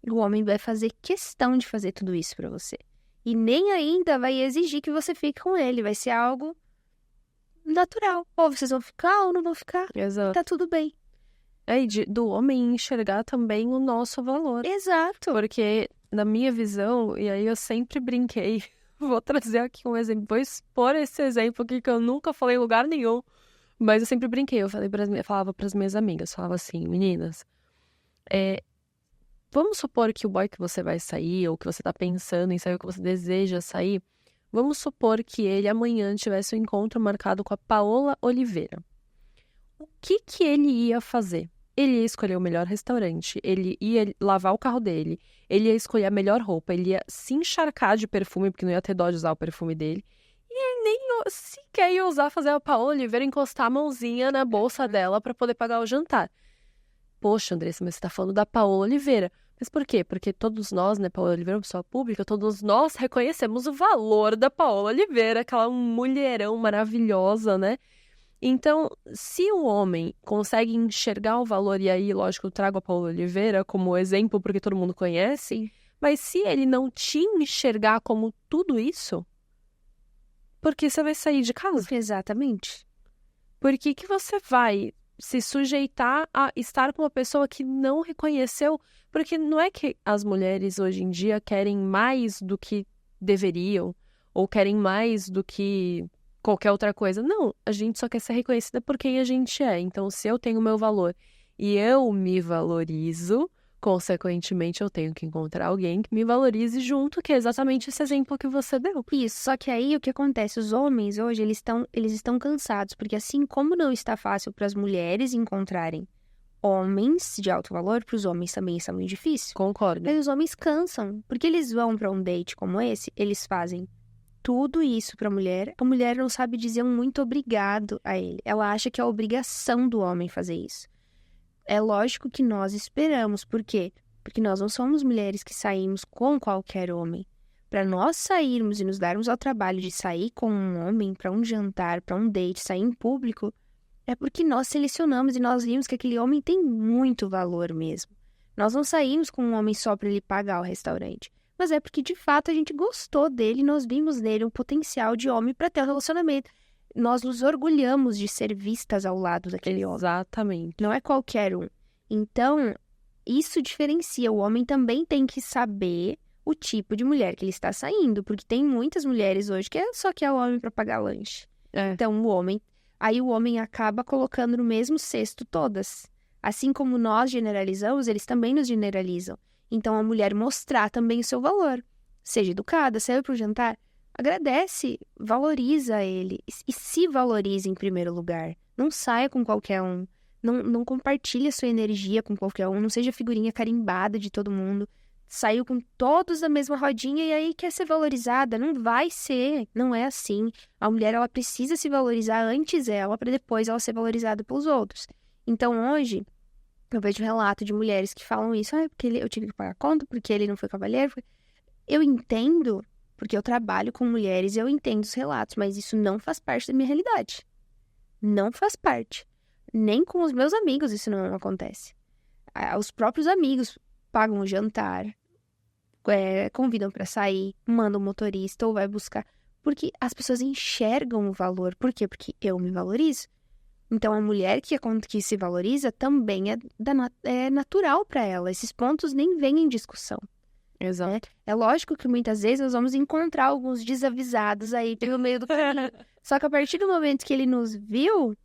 [SPEAKER 2] o homem vai fazer questão de fazer tudo isso para você. E nem ainda vai exigir que você fique com ele, vai ser algo natural. Ou vocês vão ficar ou não vão ficar,
[SPEAKER 1] Exato.
[SPEAKER 2] tá tudo bem.
[SPEAKER 1] Do homem enxergar também o nosso valor.
[SPEAKER 2] Exato.
[SPEAKER 1] Porque, na minha visão, e aí eu sempre brinquei, vou trazer aqui um exemplo, vou expor esse exemplo aqui que eu nunca falei em lugar nenhum, mas eu sempre brinquei, falava pras minhas amigas, falava assim, meninas, vamos supor que o boy que você vai sair, ou que você tá pensando em sair, ou que você deseja sair, vamos supor que ele amanhã tivesse um encontro marcado com a Paola Oliveira. O que ele ia fazer? Ele ia escolher o melhor restaurante, ele ia lavar o carro dele, ele ia escolher a melhor roupa, ele ia se encharcar de perfume, porque não ia ter dó de usar o perfume dele, e ele nem sequer ia fazer a Paola Oliveira encostar a mãozinha na bolsa dela para poder pagar o jantar. Poxa, Andressa, mas você tá falando da Paola Oliveira. Mas por quê? Porque todos nós, né, Paola Oliveira é uma pessoa pública, todos nós reconhecemos o valor da Paola Oliveira, aquela mulherão maravilhosa, né? Então, se o homem consegue enxergar o valor, e aí, lógico, eu trago a Paola Oliveira como exemplo, porque todo mundo conhece, mas se ele não te enxergar como tudo isso, por que você vai sair de casa?
[SPEAKER 2] Exatamente.
[SPEAKER 1] Por que você vai se sujeitar a estar com uma pessoa que não reconheceu? Porque não é que as mulheres hoje em dia querem mais do que deveriam, ou querem mais do que qualquer outra coisa. Não, a gente só quer ser reconhecida por quem a gente é. Então, se eu tenho o meu valor e eu me valorizo, consequentemente, eu tenho que encontrar alguém que me valorize junto, que é exatamente esse exemplo que você deu.
[SPEAKER 2] Isso, só que aí o que acontece? Os homens hoje, eles estão cansados, porque assim como não está fácil para as mulheres encontrarem homens de alto valor, para os homens também está muito difícil.
[SPEAKER 1] Concordo.
[SPEAKER 2] Aí os homens cansam, porque eles vão para um date como esse, eles fazem tudo isso para a mulher não sabe dizer um muito obrigado a ele. Ela acha que é a obrigação do homem fazer isso. É lógico que nós esperamos. Por quê? Porque nós não somos mulheres que saímos com qualquer homem. Para nós sairmos e nos darmos ao trabalho de sair com um homem para um jantar, para um date, sair em público, é porque nós selecionamos e nós vimos que aquele homem tem muito valor mesmo. Nós não saímos com um homem só para ele pagar o restaurante. Mas é porque, de fato, a gente gostou dele, nós vimos nele um potencial de homem para ter um relacionamento. Nós nos orgulhamos de ser vistas ao lado daquele homem.
[SPEAKER 1] Exatamente.
[SPEAKER 2] Não é qualquer um. Então, isso diferencia. O homem também tem que saber o tipo de mulher que ele está saindo, porque tem muitas mulheres hoje que só quer o homem para pagar lanche. Então, aí o homem acaba colocando no mesmo cesto todas. Assim como nós generalizamos, eles também nos generalizam. Então, a mulher mostrar também o seu valor. Seja educada, saiu para o jantar, agradece, valoriza ele. E se valorize em primeiro lugar. Não saia com qualquer um. Não compartilhe a sua energia com qualquer um. Não seja figurinha carimbada de todo mundo. Saiu com todos da mesma rodinha e aí quer ser valorizada. Não vai ser. Não é assim. A mulher, ela precisa se valorizar antes dela, para depois ela ser valorizada pelos outros. Então, hoje, eu vejo um relato de mulheres que falam isso. Porque eu tive que pagar conta, porque ele não foi cavalheiro. Eu entendo, porque eu trabalho com mulheres e eu entendo os relatos, mas isso não faz parte da minha realidade. Não faz parte. Nem com os meus amigos isso não acontece. Os próprios amigos pagam o jantar, convidam para sair, mandam um motorista ou vai buscar. Porque as pessoas enxergam o valor. Por quê? Porque eu me valorizo. Então, a mulher que se valoriza também é natural para ela. Esses pontos nem vêm em discussão.
[SPEAKER 1] Exato.
[SPEAKER 2] É lógico que muitas vezes nós vamos encontrar alguns desavisados aí pelo meio do caminho. Só que a partir do momento que ele nos viu,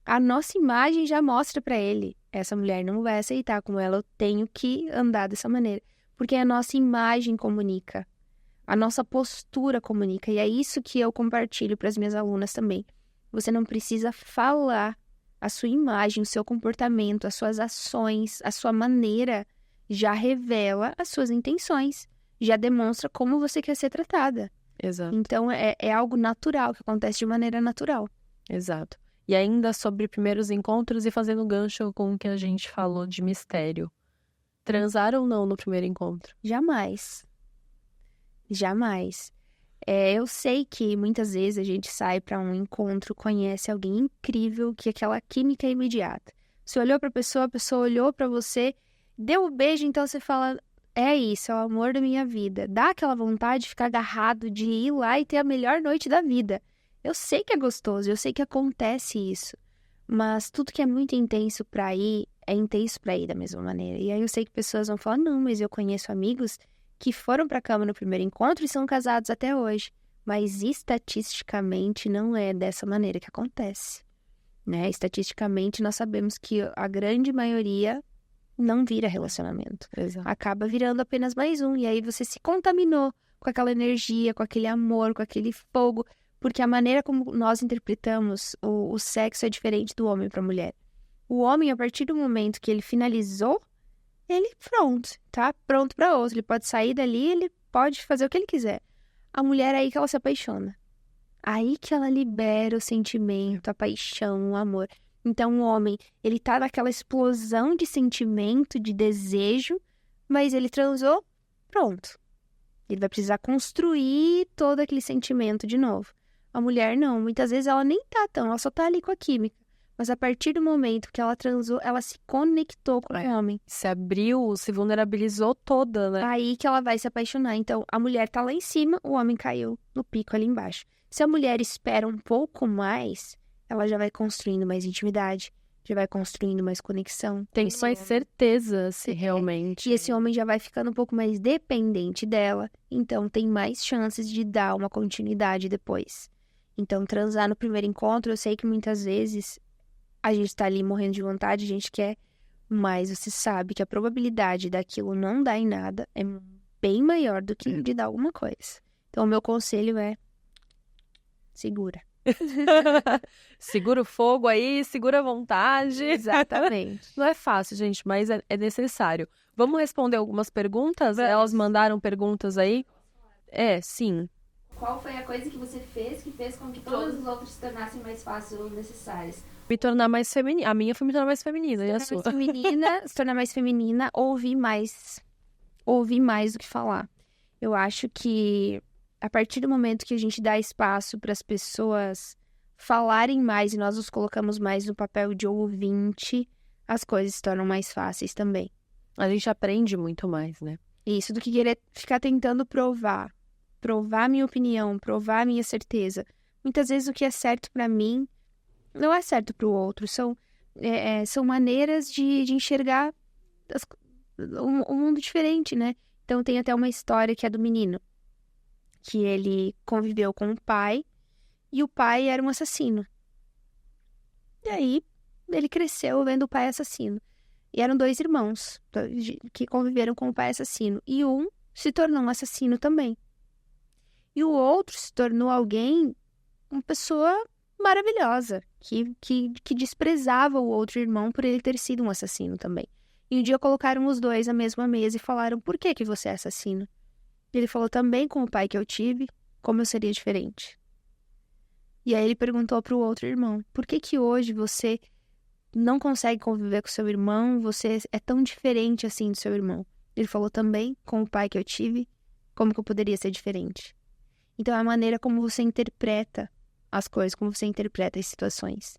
[SPEAKER 2] a nossa imagem já mostra para ele. Essa mulher não vai aceitar como ela, eu tenho que andar dessa maneira. Porque a nossa imagem comunica. A nossa postura comunica. E é isso que eu compartilho para as minhas alunas também. Você não precisa falar. A sua imagem, o seu comportamento, as suas ações, a sua maneira já revela as suas intenções. Já demonstra como você quer ser tratada.
[SPEAKER 1] Exato.
[SPEAKER 2] Então, é algo natural, que acontece de maneira natural.
[SPEAKER 1] Exato. E ainda sobre primeiros encontros e fazendo gancho com o que a gente falou de mistério. Transaram ou não no primeiro encontro?
[SPEAKER 2] Jamais. Jamais. Eu sei que muitas vezes a gente sai para um encontro, conhece alguém incrível, que aquela química é imediata. Você olhou para a pessoa olhou para você, deu um beijo, então você fala, é isso, é o amor da minha vida. Dá aquela vontade de ficar agarrado, de ir lá e ter a melhor noite da vida. Eu sei que é gostoso, eu sei que acontece isso. Mas tudo que é muito intenso para ir, é intenso para ir da mesma maneira. E aí eu sei que pessoas vão falar, não, mas eu conheço amigos que foram para a cama no primeiro encontro e são casados até hoje. Mas estatisticamente não é dessa maneira que acontece, né? Estatisticamente nós sabemos que a grande maioria não vira relacionamento.
[SPEAKER 1] Exato.
[SPEAKER 2] Acaba virando apenas mais um. E aí você se contaminou com aquela energia, com aquele amor, com aquele fogo. Porque a maneira como nós interpretamos o sexo é diferente do homem para a mulher. O homem, a partir do momento que ele finalizou, ele tá pronto para outro. Ele pode sair dali, ele pode fazer o que ele quiser. A mulher é aí que ela se apaixona. Aí que ela libera o sentimento, a paixão, o amor. Então o homem, ele tá naquela explosão de sentimento, de desejo, mas ele transou, pronto. Ele vai precisar construir todo aquele sentimento de novo. A mulher não, muitas vezes ela nem tá tão, ela só tá ali com a química. Mas a partir do momento que ela transou, ela se conectou com o homem.
[SPEAKER 1] Se abriu, se vulnerabilizou toda, né?
[SPEAKER 2] Aí que ela vai se apaixonar. Então, a mulher tá lá em cima, o homem caiu no pico ali embaixo. Se a mulher espera um pouco mais, ela já vai construindo mais intimidade, já vai construindo mais conexão.
[SPEAKER 1] Tem mais certeza, se realmente.
[SPEAKER 2] E esse homem já vai ficando um pouco mais dependente dela, então tem mais chances de dar uma continuidade depois. Então, transar no primeiro encontro, eu sei que muitas vezes a gente tá ali morrendo de vontade, a gente quer, mas você sabe que a probabilidade daquilo não dar em nada é bem maior do que de dar alguma coisa. Então, o meu conselho é segura.
[SPEAKER 1] Segura o fogo aí, segura a vontade.
[SPEAKER 2] Exatamente.
[SPEAKER 1] Não é fácil, gente, mas é necessário. Vamos responder algumas perguntas?
[SPEAKER 2] Vamos.
[SPEAKER 1] Elas mandaram perguntas aí? Sim.
[SPEAKER 2] Qual foi a coisa que você fez que fez com que todas as outras se tornassem mais fáceis ou necessárias?
[SPEAKER 1] Me tornar mais feminina. A minha foi me tornar mais feminina, e a sua?
[SPEAKER 2] Se tornar mais feminina, ouvir mais do que falar. Eu acho que a partir do momento que a gente dá espaço para as pessoas falarem mais e nós nos colocamos mais no papel de ouvinte, as coisas se tornam mais fáceis também.
[SPEAKER 1] A gente aprende muito mais, né?
[SPEAKER 2] Isso, do que querer ficar tentando provar a minha opinião, provar a minha certeza. Muitas vezes o que é certo para mim não é certo para o outro. São maneiras de enxergar um mundo diferente, né? Então tem até uma história que é do menino, que ele conviveu com o pai e o pai era um assassino. E aí ele cresceu vendo o pai assassino. E eram 2 irmãos que conviveram com o pai assassino. E um se tornou um assassino também. E o outro se tornou uma pessoa maravilhosa, que desprezava o outro irmão por ele ter sido um assassino também. E um dia colocaram os 2 à mesma mesa e falaram, por que você é assassino? Ele falou, também com o pai que eu tive, como eu seria diferente. E aí ele perguntou para o outro irmão, por que hoje você não consegue conviver com seu irmão, você é tão diferente assim do seu irmão? Ele falou, também com o pai que eu tive, como que eu poderia ser diferente? Então, é a maneira como você interpreta as coisas, como você interpreta as situações.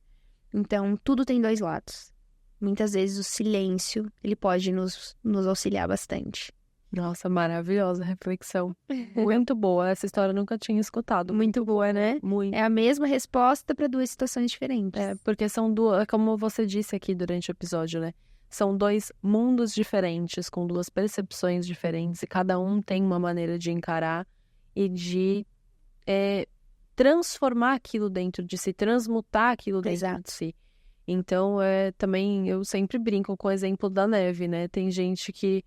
[SPEAKER 2] Então, tudo tem 2 lados. Muitas vezes o silêncio, ele pode nos auxiliar bastante.
[SPEAKER 1] Nossa, maravilhosa reflexão. Muito boa. Essa história eu nunca tinha escutado.
[SPEAKER 2] Muito boa, né?
[SPEAKER 1] Muito.
[SPEAKER 2] É a mesma resposta para duas situações diferentes.
[SPEAKER 1] Porque são duas, como você disse aqui durante o episódio, né? São dois mundos diferentes, com duas percepções diferentes, e cada um tem uma maneira de encarar e de transformar aquilo dentro de si, transmutar aquilo dentro de si. Então, também eu sempre brinco com o exemplo da neve, né? Tem gente que,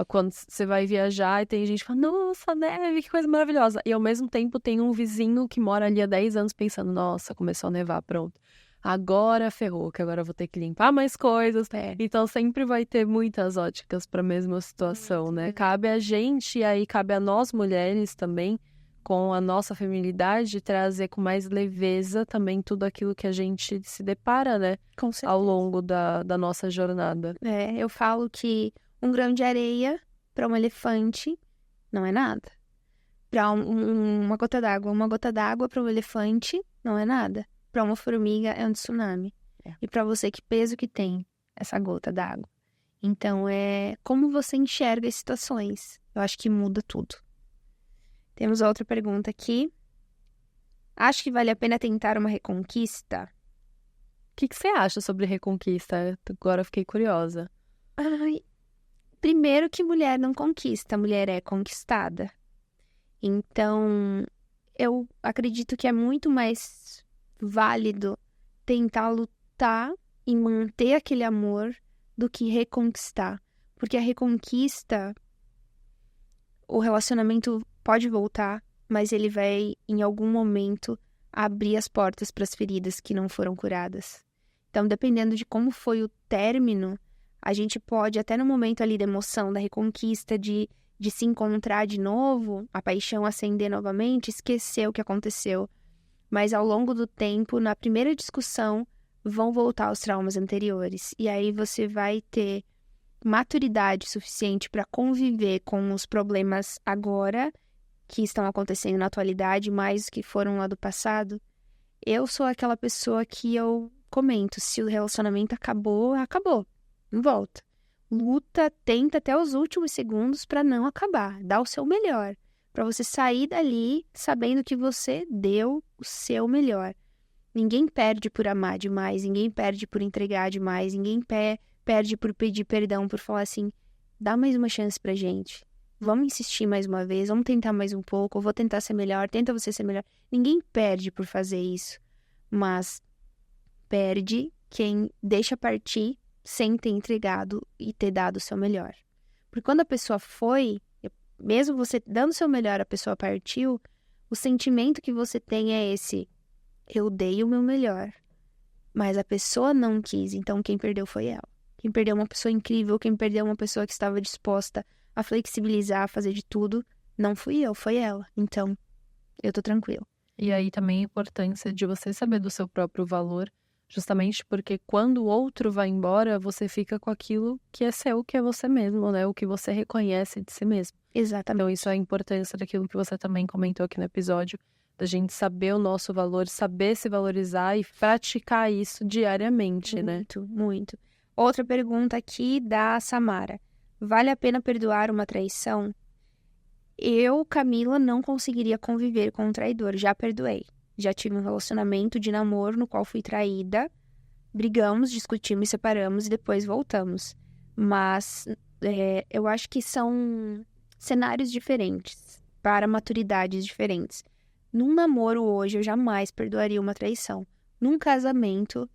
[SPEAKER 1] quando você vai viajar, e tem gente que fala, nossa, neve, que coisa maravilhosa. E ao mesmo tempo tem um vizinho que mora ali há 10 anos pensando, nossa, começou a nevar, pronto. Agora ferrou, que agora eu vou ter que limpar mais coisas. Então sempre vai ter muitas óticas para a mesma situação, né? Cabe a gente, e aí cabe a nós mulheres também, com a nossa feminilidade, trazer com mais leveza também tudo aquilo que a gente se depara, né?
[SPEAKER 2] Com certeza.
[SPEAKER 1] Ao longo da nossa jornada.
[SPEAKER 2] Eu falo que um grão de areia para um elefante não é nada. Para uma gota d'água para um elefante não é nada. Para uma formiga é um tsunami. E para você, que peso que tem essa gota d'água? Então, é como você enxerga as situações. Eu acho que muda tudo. Temos outra pergunta aqui. Acho que vale a pena tentar uma reconquista?
[SPEAKER 1] O que você acha sobre reconquista? Agora eu fiquei curiosa.
[SPEAKER 2] Primeiro que mulher não conquista, mulher é conquistada. Então, eu acredito que é muito mais válido tentar lutar e manter aquele amor do que reconquistar. Porque a reconquista, o relacionamento pode voltar, mas ele vai, em algum momento, abrir as portas para as feridas que não foram curadas. Então, dependendo de como foi o término, a gente pode, até no momento ali da emoção, da reconquista, de se encontrar de novo, a paixão acender novamente, esquecer o que aconteceu. Mas ao longo do tempo, na primeira discussão, vão voltar os traumas anteriores. E aí você vai ter maturidade suficiente para conviver com os problemas agora, que estão acontecendo na atualidade, mais que foram lá do passado. Eu sou aquela pessoa que eu comento, se o relacionamento acabou, acabou. Não volta. Luta, tenta até os últimos segundos para não acabar. Dá o seu melhor. Para você sair dali sabendo que você deu o seu melhor. Ninguém perde por amar demais, ninguém perde por entregar demais, ninguém perde por pedir perdão, por falar assim, dá mais uma chance pra gente. Vamos insistir mais uma vez, vamos tentar mais um pouco, eu vou tentar ser melhor, tenta você ser melhor. Ninguém perde por fazer isso, mas perde quem deixa partir sem ter entregado e ter dado o seu melhor. Porque quando a pessoa foi, mesmo você dando o seu melhor, a pessoa partiu, o sentimento que você tem é esse, eu dei o meu melhor, mas a pessoa não quis, então quem perdeu foi ela. Quem perdeu uma pessoa incrível, quem perdeu uma pessoa que estava disposta a flexibilizar, a fazer de tudo, não fui eu, foi ela. Então, eu tô tranquila.
[SPEAKER 1] E aí também a importância de você saber do seu próprio valor, justamente porque quando o outro vai embora, você fica com aquilo que é seu, que é você mesmo, né? O que você reconhece de si mesmo.
[SPEAKER 2] Exatamente.
[SPEAKER 1] Então, isso é a importância daquilo que você também comentou aqui no episódio, da gente saber o nosso valor, saber se valorizar e praticar isso diariamente, né?
[SPEAKER 2] Muito, muito. Outra pergunta aqui da Samara. Vale a pena perdoar uma traição? Eu, Camila, não conseguiria conviver com um traidor. Já perdoei. Já tive um relacionamento de namoro no qual fui traída. Brigamos, discutimos, separamos e depois voltamos. Mas eu acho que são cenários diferentes, para maturidades diferentes. Num namoro hoje, eu jamais perdoaria uma traição. Num casamento,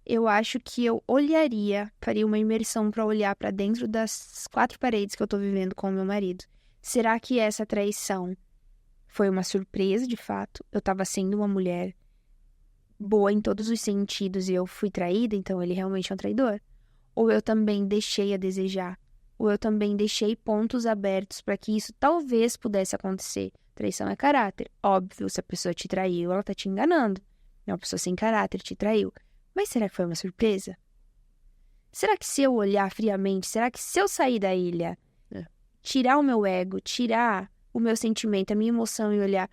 [SPEAKER 2] eu acho que eu olharia, faria uma imersão para olhar para dentro das 4 paredes que eu tô vivendo com o meu marido. Será que essa traição foi uma surpresa, de fato? Eu tava sendo uma mulher boa em todos os sentidos e eu fui traída, então ele realmente é um traidor? Ou eu também deixei a desejar? Ou eu também deixei pontos abertos para que isso talvez pudesse acontecer? Traição é caráter. Óbvio, se a pessoa te traiu, ela tá te enganando. É uma pessoa sem caráter, te traiu. Mas será que foi uma surpresa? Será que se eu olhar friamente, será que se eu sair da ilha, tirar o meu ego, tirar o meu sentimento, a minha emoção e olhar,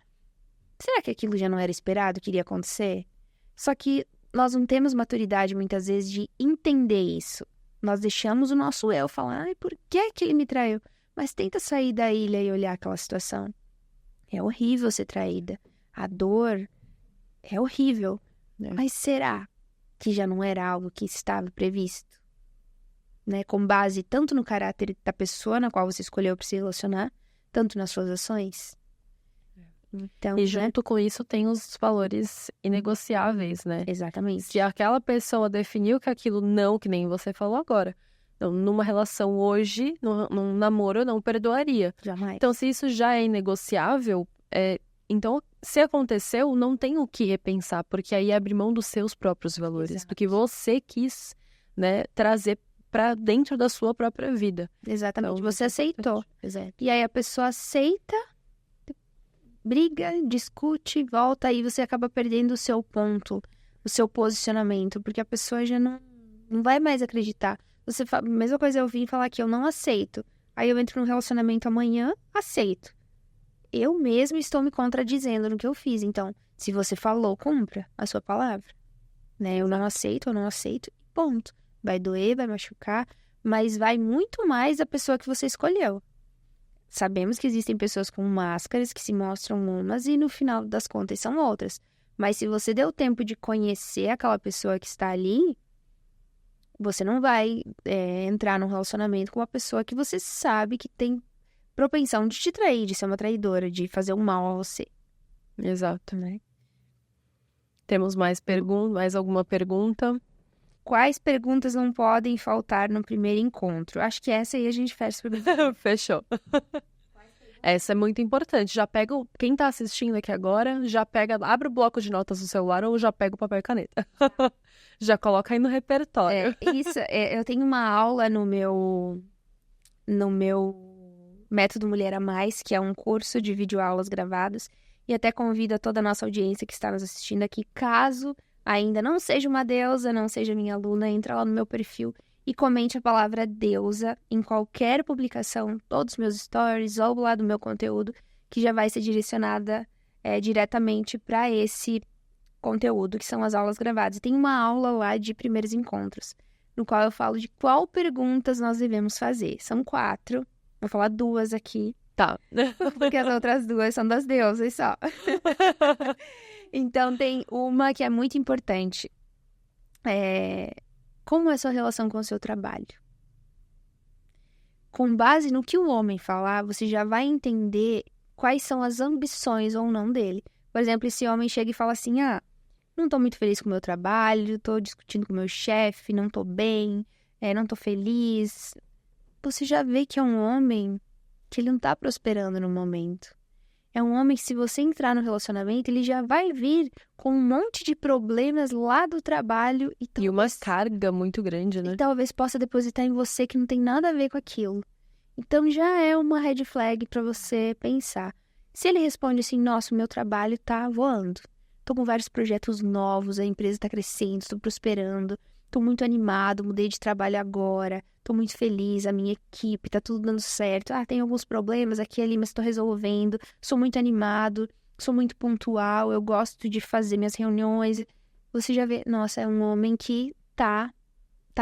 [SPEAKER 2] será que aquilo já não era esperado que iria acontecer? Só que nós não temos maturidade muitas vezes de entender isso. Nós deixamos o nosso eu falar, por que ele me traiu? Mas tenta sair da ilha e olhar aquela situação. É horrível ser traída. A dor é horrível. Mas será que já não era algo que estava previsto? Né? Com base tanto no caráter da pessoa na qual você escolheu para se relacionar, tanto nas suas ações. Então,
[SPEAKER 1] E junto com isso tem os valores inegociáveis, né?
[SPEAKER 2] Exatamente.
[SPEAKER 1] Se aquela pessoa definiu que aquilo não, que nem você falou agora, então, numa relação hoje, num namoro, eu não perdoaria.
[SPEAKER 2] Jamais.
[SPEAKER 1] Então, se isso já é inegociável, então, se aconteceu, não tem o que repensar, porque aí abre mão dos seus próprios valores,
[SPEAKER 2] Exato.
[SPEAKER 1] porque você quis, né, trazer para dentro da sua própria vida.
[SPEAKER 2] Exatamente.
[SPEAKER 1] Então,
[SPEAKER 2] Você aceitou.
[SPEAKER 1] Exato.
[SPEAKER 2] E aí a pessoa aceita, briga, discute, volta, e você acaba perdendo o seu ponto, o seu posicionamento, porque a pessoa já não vai mais acreditar. Mesma coisa eu vim falar que eu não aceito. Aí eu entro num relacionamento amanhã, aceito. Eu mesmo estou me contradizendo no que eu fiz. Então, se você falou, cumpra a sua palavra. Né? Eu não aceito, ponto. Vai doer, vai machucar, mas vai muito mais da pessoa que você escolheu. Sabemos que existem pessoas com máscaras que se mostram umas e no final das contas são outras. Mas se você deu tempo de conhecer aquela pessoa que está ali, você não vai entrar num relacionamento com uma pessoa que você sabe que tem propensão de te trair, de ser uma traidora, de fazer um mal a você.
[SPEAKER 1] Exato, né? Temos mais alguma pergunta?
[SPEAKER 2] Quais perguntas não podem faltar no primeiro encontro? Acho que essa aí a gente fecha.
[SPEAKER 1] Fechou. Essa é muito importante. Já pega, quem tá assistindo aqui agora, abre o bloco de notas do celular ou já pega o papel e caneta. Já coloca aí no repertório.
[SPEAKER 2] Eu tenho uma aula no meu Método Mulher a Mais, que é um curso de videoaulas gravados, e até convido a toda a nossa audiência que está nos assistindo aqui, caso ainda não seja uma deusa, não seja minha aluna, entra lá no meu perfil e comente a palavra deusa em qualquer publicação, todos os meus stories ou lá do meu conteúdo, que já vai ser direcionada diretamente para esse conteúdo, que são as aulas gravadas. E tem uma aula lá de primeiros encontros, no qual eu falo de qual perguntas nós devemos fazer. São 4, vou falar 2 aqui.
[SPEAKER 1] Tá.
[SPEAKER 2] Porque as outras 2 são das deusas só. Então, tem uma que é muito importante. Como é a sua relação com o seu trabalho? Com base no que o homem falar, você já vai entender quais são as ambições ou não dele. Por exemplo, esse homem chega e fala assim, não tô muito feliz com o meu trabalho, tô discutindo com o meu chefe, não tô bem, não tô feliz. Você já vê que é um homem que ele não tá prosperando no momento. É um homem que, se você entrar no relacionamento, ele já vai vir com um monte de problemas lá do trabalho.
[SPEAKER 1] E uma carga muito grande, né?
[SPEAKER 2] E talvez possa depositar em você que não tem nada a ver com aquilo. Então já é uma red flag para você pensar. Se ele responde assim, nossa, o meu trabalho tá voando. Tô com vários projetos novos, a empresa tá crescendo, estou prosperando. Tô muito animado, mudei de trabalho agora. Tô muito feliz, a minha equipe, tá tudo dando certo. Tem alguns problemas aqui e ali, mas tô resolvendo. Sou muito animado, sou muito pontual, eu gosto de fazer minhas reuniões. Você já vê, nossa, é um homem que tá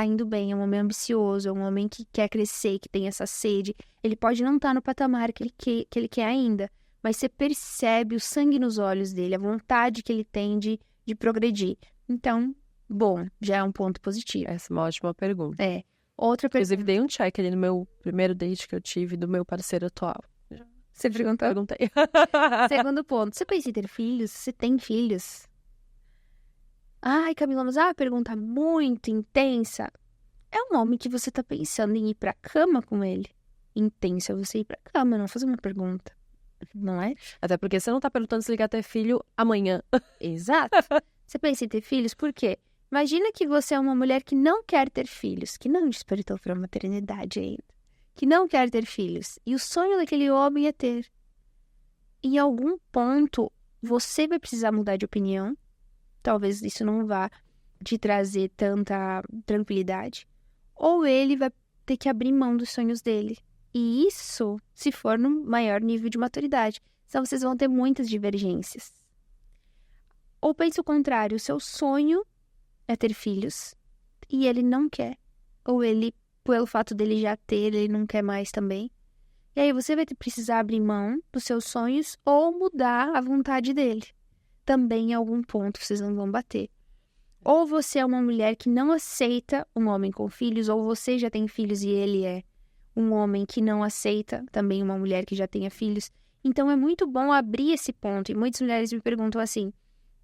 [SPEAKER 2] indo bem, é um homem ambicioso, é um homem que quer crescer, que tem essa sede. Ele pode não estar no patamar que ele quer ainda, mas você percebe o sangue nos olhos dele, a vontade que ele tem de progredir. Então, bom, já é um ponto positivo.
[SPEAKER 1] Essa é uma ótima pergunta.
[SPEAKER 2] Outra pergunta.
[SPEAKER 1] Inclusive, dei um check ali no meu primeiro date que eu tive do meu parceiro atual.
[SPEAKER 2] Você perguntou?
[SPEAKER 1] Perguntei.
[SPEAKER 2] Segundo ponto. Você pensa em ter filhos? Você tem filhos? Ai, Camila, mas uma pergunta muito intensa. É um homem que você tá pensando em ir pra cama com ele? Intensa é você ir pra cama, não fazer uma pergunta. Não é?
[SPEAKER 1] Até porque você não tá perguntando se ele quer ter filho amanhã.
[SPEAKER 2] Exato. Você pensa em ter filhos? Por quê? Imagina que você é uma mulher que não quer ter filhos, que não despertou para a maternidade ainda, que não quer ter filhos. E o sonho daquele homem é ter. Em algum ponto, você vai precisar mudar de opinião. Talvez isso não vá te trazer tanta tranquilidade. Ou ele vai ter que abrir mão dos sonhos dele. E isso, se for no maior nível de maturidade. Senão vocês vão ter muitas divergências. Ou pense o contrário, o seu sonho é ter filhos e ele não quer. Ou ele, pelo fato dele já ter, ele não quer mais também. E aí você vai precisar abrir mão dos seus sonhos ou mudar a vontade dele. Também em algum ponto vocês não vão bater. Ou você é uma mulher que não aceita um homem com filhos, ou você já tem filhos e ele é um homem que não aceita também uma mulher que já tenha filhos. Então é muito bom abrir esse ponto. E muitas mulheres me perguntam assim,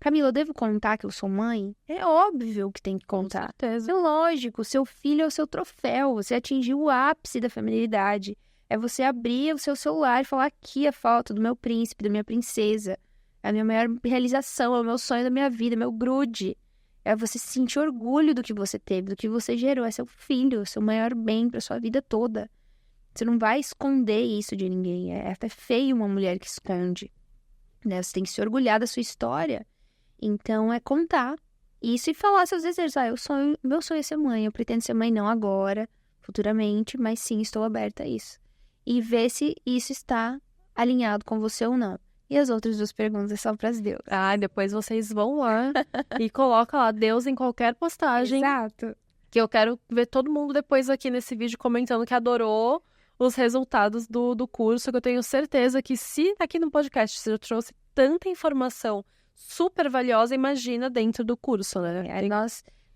[SPEAKER 2] Camila, eu devo contar que eu sou mãe? É óbvio que tem que contar.
[SPEAKER 1] Com certeza.
[SPEAKER 2] É lógico, seu filho é o seu troféu, você atingiu o ápice da feminilidade. É você abrir o seu celular e falar, aqui a foto do meu príncipe, da minha princesa. É a minha maior realização, é o meu sonho da minha vida, é meu grude. É você sentir orgulho do que você teve, do que você gerou. É seu filho, seu maior bem para sua vida toda. Você não vai esconder isso de ninguém. É até feio uma mulher que esconde, né? Você tem que se orgulhar da sua história. Então, é contar isso e falar seus desejos. Meu sonho é ser mãe. Eu pretendo ser mãe não agora, futuramente, mas sim, estou aberta a isso. E ver se isso está alinhado com você ou não. E as outras 2 perguntas é só para as deusas.
[SPEAKER 1] Depois vocês vão lá e colocam lá Deus em qualquer postagem.
[SPEAKER 2] Exato.
[SPEAKER 1] Que eu quero ver todo mundo depois aqui nesse vídeo comentando que adorou os resultados do curso, que eu tenho certeza que se aqui no podcast você trouxe tanta informação super valiosa, imagina dentro do curso, né?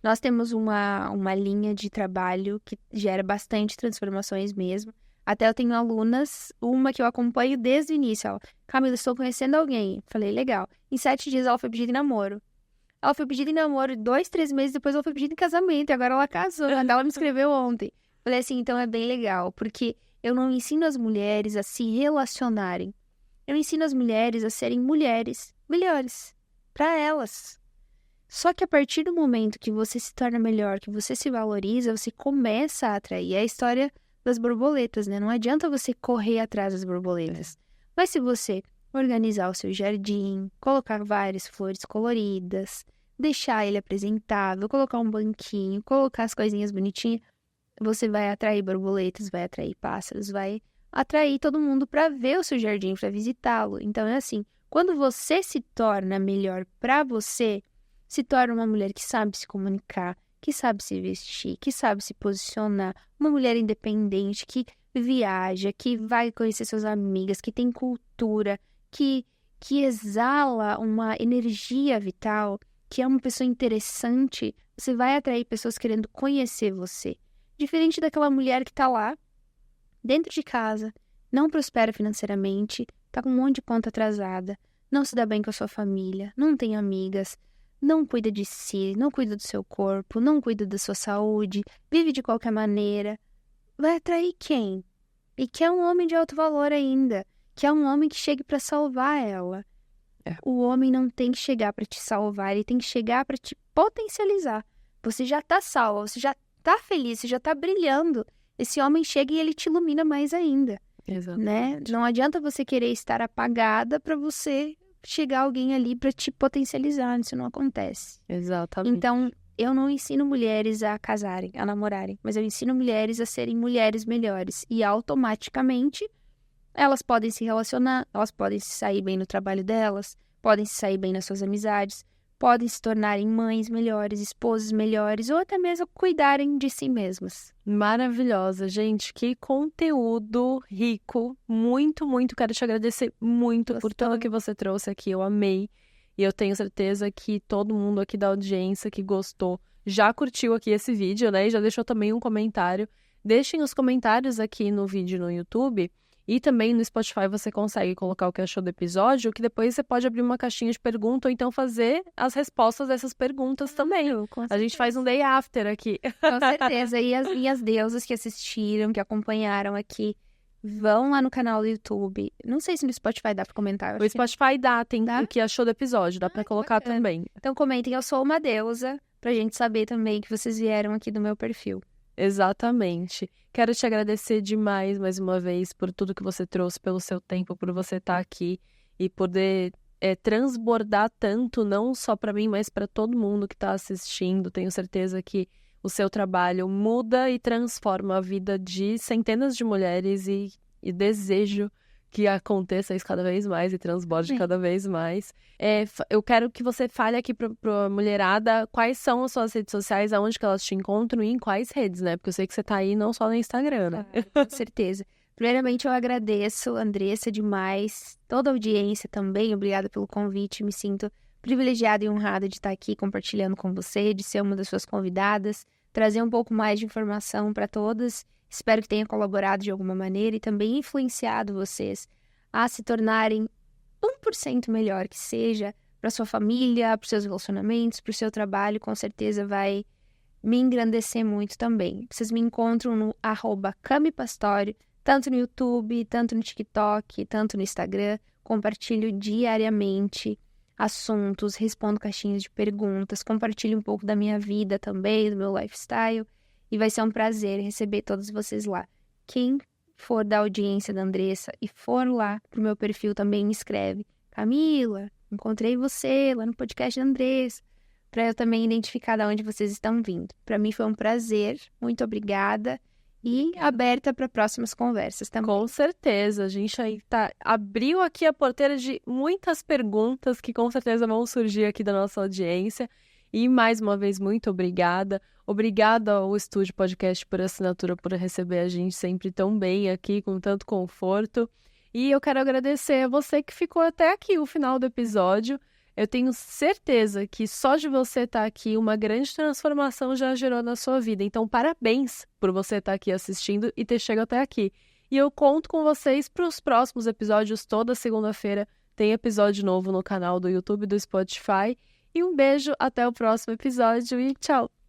[SPEAKER 2] Nós temos uma linha de trabalho que gera bastante transformações mesmo. Até eu tenho alunas, uma que eu acompanho desde o início. Ela, Camila, estou conhecendo alguém. Falei, legal. Em 7 dias ela foi pedida em namoro. Ela foi pedida em namoro 2, 3 meses depois ela foi pedida em casamento. E agora ela casou. Ela me escreveu ontem. Falei assim, então é bem legal. Porque eu não ensino as mulheres a se relacionarem. Eu ensino as mulheres a serem mulheres melhores. Para elas. Só que a partir do momento que você se torna melhor, que você se valoriza, você começa a atrair. É a história das borboletas, né? Não adianta você correr atrás das borboletas. Mas se você organizar o seu jardim, colocar várias flores coloridas, deixar ele apresentável, colocar um banquinho, colocar as coisinhas bonitinhas, você vai atrair borboletas, vai atrair pássaros, vai atrair todo mundo para ver o seu jardim, para visitá-lo. Então é assim, quando você se torna melhor para você, se torna uma mulher que sabe se comunicar, que sabe se vestir, que sabe se posicionar, uma mulher independente, que viaja, que vai conhecer suas amigas, que tem cultura, que exala uma energia vital, que é uma pessoa interessante, você vai atrair pessoas querendo conhecer você. Diferente daquela mulher que tá lá, dentro de casa, não prospera financeiramente, tá com um monte de conta atrasada, não se dá bem com a sua família, não tem amigas, não cuida de si, não cuida do seu corpo, não cuida da sua saúde, vive de qualquer maneira. Vai atrair quem? E quer um homem de alto valor ainda. Quer um homem que chegue para salvar ela. O homem não tem que chegar para te salvar, ele tem que chegar para te potencializar. Você já tá salva, você já tá feliz, você já tá brilhando. Esse homem chega e ele te ilumina mais ainda.
[SPEAKER 1] Exato.
[SPEAKER 2] Né? Não adianta você querer estar apagada para você chegar alguém ali para te potencializar, isso não acontece.
[SPEAKER 1] Exatamente.
[SPEAKER 2] Então, eu não ensino mulheres a casarem, a namorarem, mas eu ensino mulheres a serem mulheres melhores. E automaticamente, elas podem se relacionar, elas podem se sair bem no trabalho delas, podem se sair bem nas suas amizades, podem se tornarem mães melhores, esposas melhores, ou até mesmo cuidarem de si mesmas.
[SPEAKER 1] Maravilhosa, gente, que conteúdo rico, muito, muito, quero te agradecer muito por tudo que você trouxe aqui, eu amei, e eu tenho certeza que todo mundo aqui da audiência que gostou, já curtiu aqui esse vídeo, né, e já deixou também um comentário. Deixem os comentários aqui no vídeo no YouTube, e também no Spotify você consegue colocar o que achou do episódio, que depois você pode abrir uma caixinha de pergunta ou então fazer as respostas dessas perguntas também. A gente faz um day after aqui.
[SPEAKER 2] Com certeza. E as minhas deusas que assistiram, que acompanharam aqui, vão lá no canal do YouTube. Não sei se no Spotify dá pra comentar.
[SPEAKER 1] O Spotify dá, tem o que achou do episódio, dá pra colocar
[SPEAKER 2] bacana.
[SPEAKER 1] também.
[SPEAKER 2] Então comentem, eu sou uma deusa, pra gente saber também que vocês vieram aqui do meu perfil.
[SPEAKER 1] Exatamente. Quero te agradecer demais, mais uma vez, por tudo que você trouxe, pelo seu tempo, por você estar aqui e poder transbordar tanto, não só para mim, mas para todo mundo que está assistindo. Tenho certeza que o seu trabalho muda e transforma a vida de centenas de mulheres e desejo que aconteça isso cada vez mais e transborde cada vez mais. Eu quero que você fale aqui pra mulherada quais são as suas redes sociais, aonde que elas te encontram e em quais redes, né? Porque eu sei que você tá aí não só no Instagram, né?
[SPEAKER 2] Com certeza. Primeiramente, eu agradeço, Andressa, demais, toda a audiência também, obrigada pelo convite, me sinto privilegiada e honrada de estar aqui compartilhando com você, de ser uma das suas convidadas, trazer um pouco mais de informação para todas, espero que tenha colaborado de alguma maneira e também influenciado vocês a se tornarem 1% melhor que seja, para sua família, para os seus relacionamentos, para o seu trabalho, com certeza vai me engrandecer muito também. Vocês me encontram no @camipastori, tanto no YouTube, tanto no TikTok, tanto no Instagram. Compartilho diariamente assuntos, respondo caixinhas de perguntas, compartilho um pouco da minha vida também, do meu lifestyle. E vai ser um prazer receber todos vocês lá. Quem for da audiência da Andressa e for lá pro meu perfil também me escreve: Camila, encontrei você lá no podcast da Andressa, para eu também identificar de onde vocês estão vindo. Para mim foi um prazer, muito obrigada e aberta para próximas conversas também.
[SPEAKER 1] Com certeza, a gente aí abriu aqui a porteira de muitas perguntas que com certeza vão surgir aqui da nossa audiência. E mais uma vez, muito obrigada. Obrigada ao Estúdio Podcast por assinatura, por receber a gente sempre tão bem aqui, com tanto conforto. E eu quero agradecer a você que ficou até aqui, o final do episódio. Eu tenho certeza que só de você estar aqui, uma grande transformação já gerou na sua vida. Então, parabéns por você estar aqui assistindo e ter chegado até aqui. E eu conto com vocês para os próximos episódios. Toda segunda-feira tem episódio novo no canal do YouTube e do Spotify. E um beijo, até o próximo episódio e tchau!